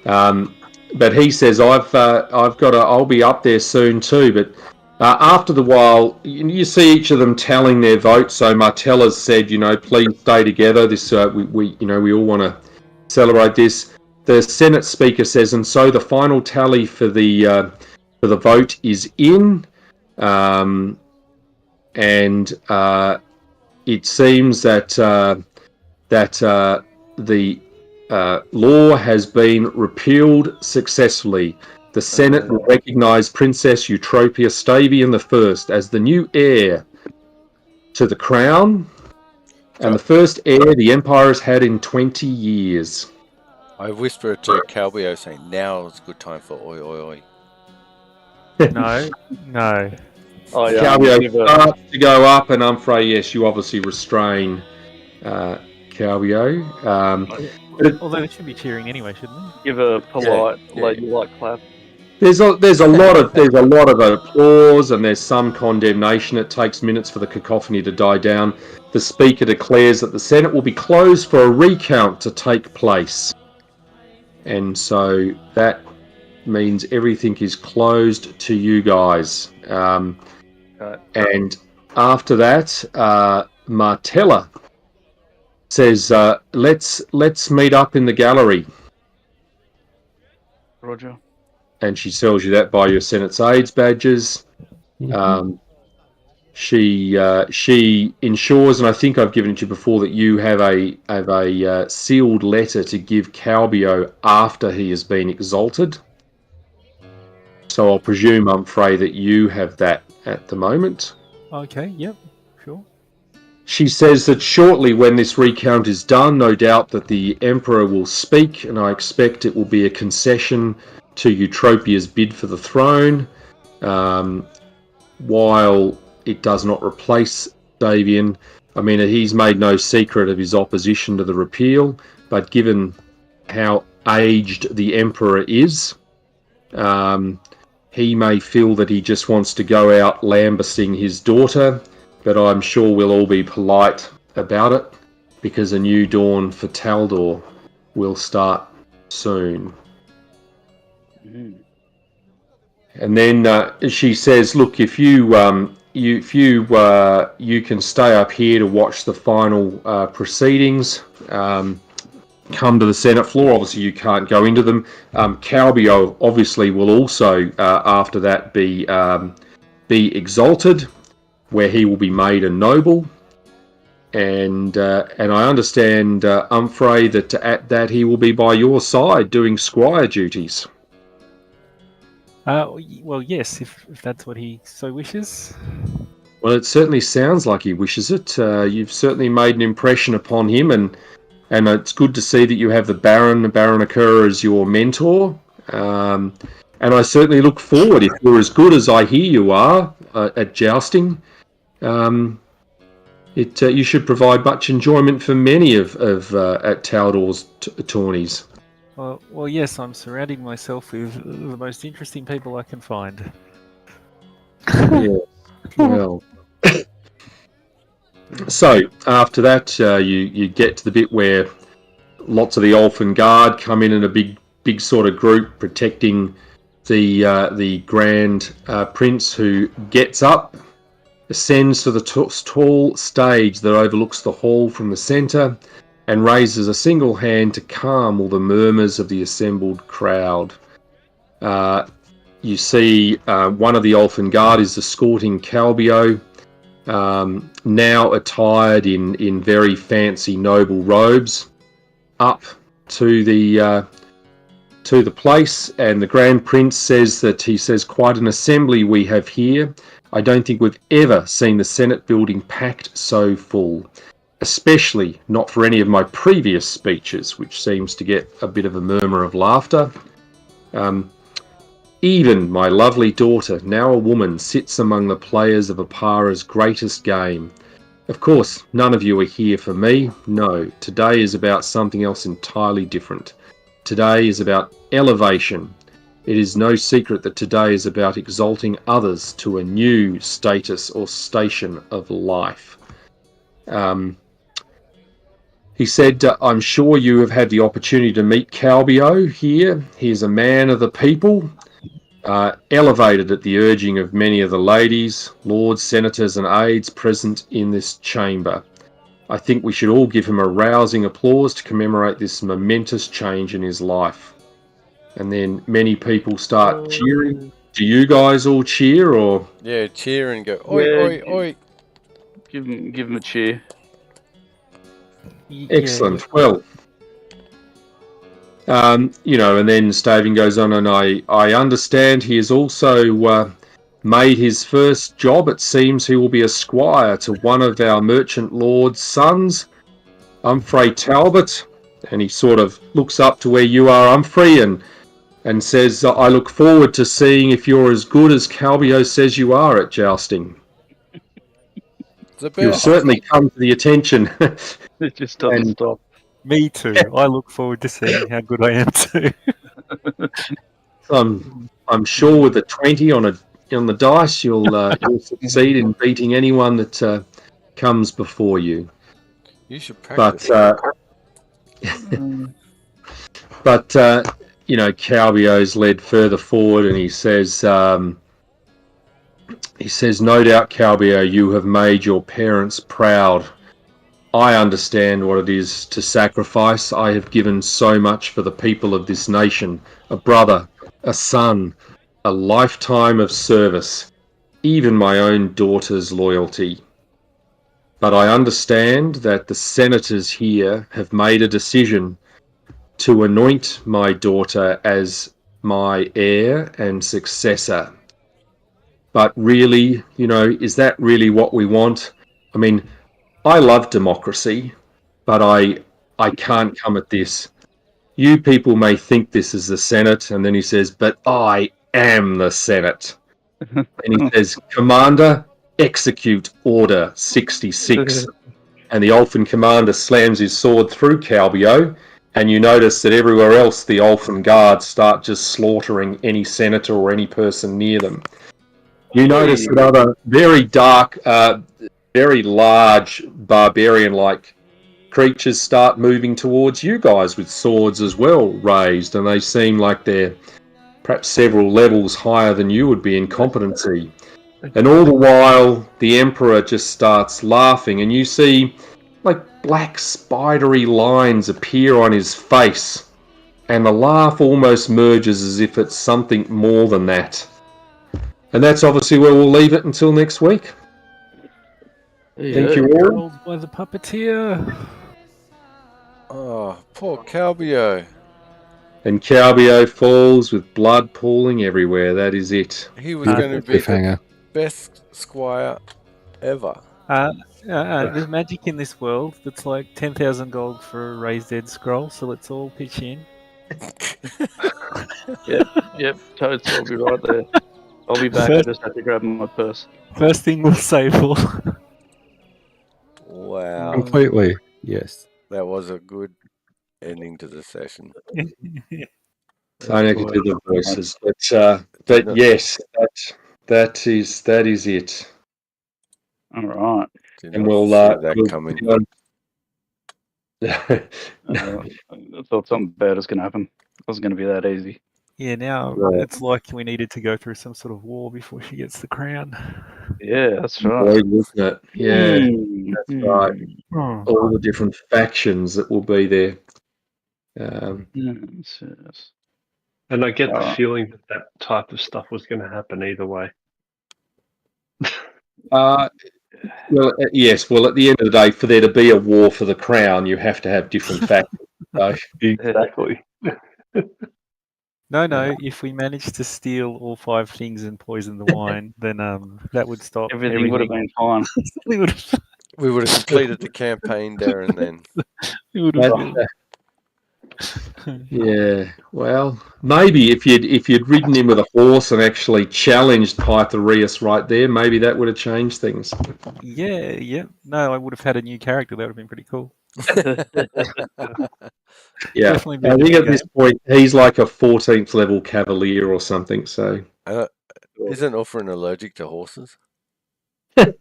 But he says I'll be up there soon too. But after the while, you see each of them tallying their votes. So Martella's said, please stay together. This we all want to celebrate this. The Senate speaker says, and so the final tally for the vote is in, and it seems that the law has been repealed successfully. The Senate will recognise Princess Eutropia Stavian I as the new heir to the crown, and the first heir the Empire has had in 20 years. I whisper to Calbio saying, now is a good time for oi oi oi. No. Calbio starts to go up, and Umfray, yes, you obviously restrain Calbio. Although they should be cheering anyway, shouldn't they? Give a polite, ladylike clap. There's a lot of applause, and there's some condemnation. It takes minutes for the cacophony to die down. The speaker declares that the Senate will be closed for a recount to take place, and so that means everything is closed to you guys. And after that, Martella says, "Let's meet up in the gallery." Roger. And she tells you that by your Senate's aides badges. She ensures, and I think I've given it to you before, that you have a sealed letter to give Calbio after he has been exalted. So I'll presume, Umfray, that you have that at the moment. Okay, yep, sure. She says that shortly when this recount is done, no doubt that the Emperor will speak, and I expect it will be a concession to Eutropia's bid for the throne, while it does not replace Davian. I mean, he's made no secret of his opposition to the repeal, but given how aged the Emperor is, he may feel that he just wants to go out lambasting his daughter, but I'm sure we'll all be polite about it, because a new dawn for Taldor will start soon. And then she says, "Look, if you can stay up here to watch the final proceedings. Come to the Senate floor. Obviously, you can't go into them. Calbio obviously will also after that be exalted, where he will be made a noble. And I understand, Umfray, that at that he will be by your side doing squire duties." Well, yes, if that's what he so wishes. Well, it certainly sounds like he wishes it. You've certainly made an impression upon him, and it's good to see that you have the Baronaker as your mentor. And I certainly look forward, if you're as good as I hear you are at jousting, you should provide much enjoyment for many of at Taldor's tourneys. Well, yes, I'm surrounding myself with the most interesting people I can find. Yeah. Well. So after that, you get to the bit where lots of the Elfin Guard come in a big sort of group protecting the Grand Prince, who gets up, ascends to the tall stage that overlooks the hall from the centre, and raises a single hand to calm all the murmurs of the assembled crowd. You see one of the Elfin Guard is escorting Calbio, now attired in very fancy noble robes, up to the place, and the Grand Prince says that he says, "Quite an assembly we have here. I don't think we've ever seen the Senate building packed so full, especially not for any of my previous speeches," which seems to get a bit of a murmur of laughter. "Even my lovely daughter, now a woman, sits among the players of Apara's greatest game. Of course, none of you are here for me. No, today is about something else entirely different. Today is about elevation. It is no secret that today is about exalting others to a new status or station of life." He said, "I'm sure you have had the opportunity to meet Calbio here. He is a man of the people, elevated at the urging of many of the ladies, lords, senators and aides present in this chamber. I think we should all give him a rousing applause to commemorate this momentous change in his life." And then many people start cheering. Do you guys all cheer, or? Yeah, cheer and go, oi, Yeah, oi, oi. Give him a cheer. Excellent. Well, and then Stavian goes on, "And I understand he has also made his first job. It seems he will be a squire to one of our merchant lord's sons, Humphrey Talbot." And he sort of looks up to where you are, Humphrey, and says, "I look forward to seeing if you're as good as Calbio says you are at jousting. You'll certainly come to the attention." It just doesn't stop. Me too. I look forward to seeing how good I am too. I'm sure with a 20 on the dice, you'll succeed in beating anyone that comes before you. You should practice. But Calbio's led further forward, and he says, "No doubt, Calbio, you have made your parents proud. I understand what it is to sacrifice. I have given so much for the people of this nation, a brother, a son, a lifetime of service, even my own daughter's loyalty. But I understand that the senators here have made a decision to anoint my daughter as my heir and successor. But really, is that really what we want? I mean, I love democracy, but I can't come at this. You people may think this is the Senate," and then he says, "but I am the Senate." And he says, "Commander, execute Order 66. And the Elfin commander slams his sword through Calbio, and you notice that everywhere else the Elfin guards start just slaughtering any senator or any person near them. You notice that other very dark, very large barbarian-like creatures start moving towards you guys with swords as well raised, and they seem like they're perhaps several levels higher than you would be in competency. And all the while, the Emperor just starts laughing, and you see like black spidery lines appear on his face, and the laugh almost merges as if it's something more than that. And that's obviously where we'll leave it until next week. Thank you all. Rolled by the puppeteer. Oh, poor Calbio. And Calbio falls with blood pooling everywhere. That is it. He was going to be the Cliffhanger. best squire ever. There's magic in this world that's like 10,000 gold for a raised dead scroll, so let's all pitch in. Yep, Toads, I'll be right there. I'll be back. I just have to grab my purse. First thing we'll say for. Wow. Completely. Yes. That was a good ending to the session. So I could do the voices, but No. yes, that is it. All right. Did And not we'll see that coming. I thought something bad was going to happen. It wasn't going to be that easy. Yeah, now Right. it's like we needed to go through some sort of war before she gets the crown. Yeah, that's right. Boy, wasn't it? Yeah, that's right. Oh. All the different factions that will be there. Yes, yes. And I get the Alright. feeling that type of stuff was going to happen either way. Well, yes. Well, at the end of the day, for there to be a war for the crown, you have to have different factions. So, Exactly. No. If we managed to steal all 5 things and poison the wine, then that would stop Everything would have been fine. we would have. We would have completed the campaign there and then. We would have. yeah. Well, maybe if you'd ridden in with a horse and actually challenged Pythareus right there, maybe that would have changed things. Yeah. No, I would have had a new character. That would have been pretty cool. Yeah, Definitely be I a think different at this point he's like a 14th level cavalier or something. So Isn't Uthrin allergic to horses? I'm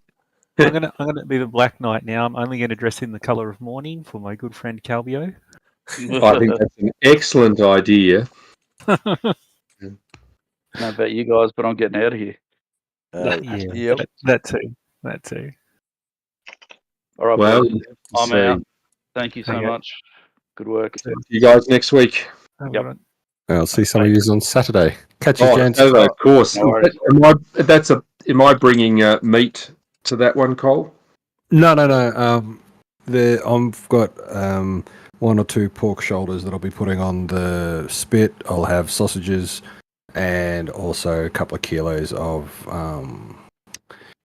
gonna be the Black Knight now. I'm only going to dress in the color of mourning for my good friend Calbio. I think that's an excellent idea. I don't know about you guys, but I'm getting out of here. Yeah, Yep. that too. All right, Well, boys. I'm out. Thank you so Okay. much. Good work. See you guys next week. Yep. I'll see some of you on Saturday. Catch you, Oh, gents. Saturday, of course. No worries. Am I bringing meat to that one, Cole? No. I've got 1 or 2 pork shoulders that I'll be putting on the spit. I'll have sausages and also a couple of kilos of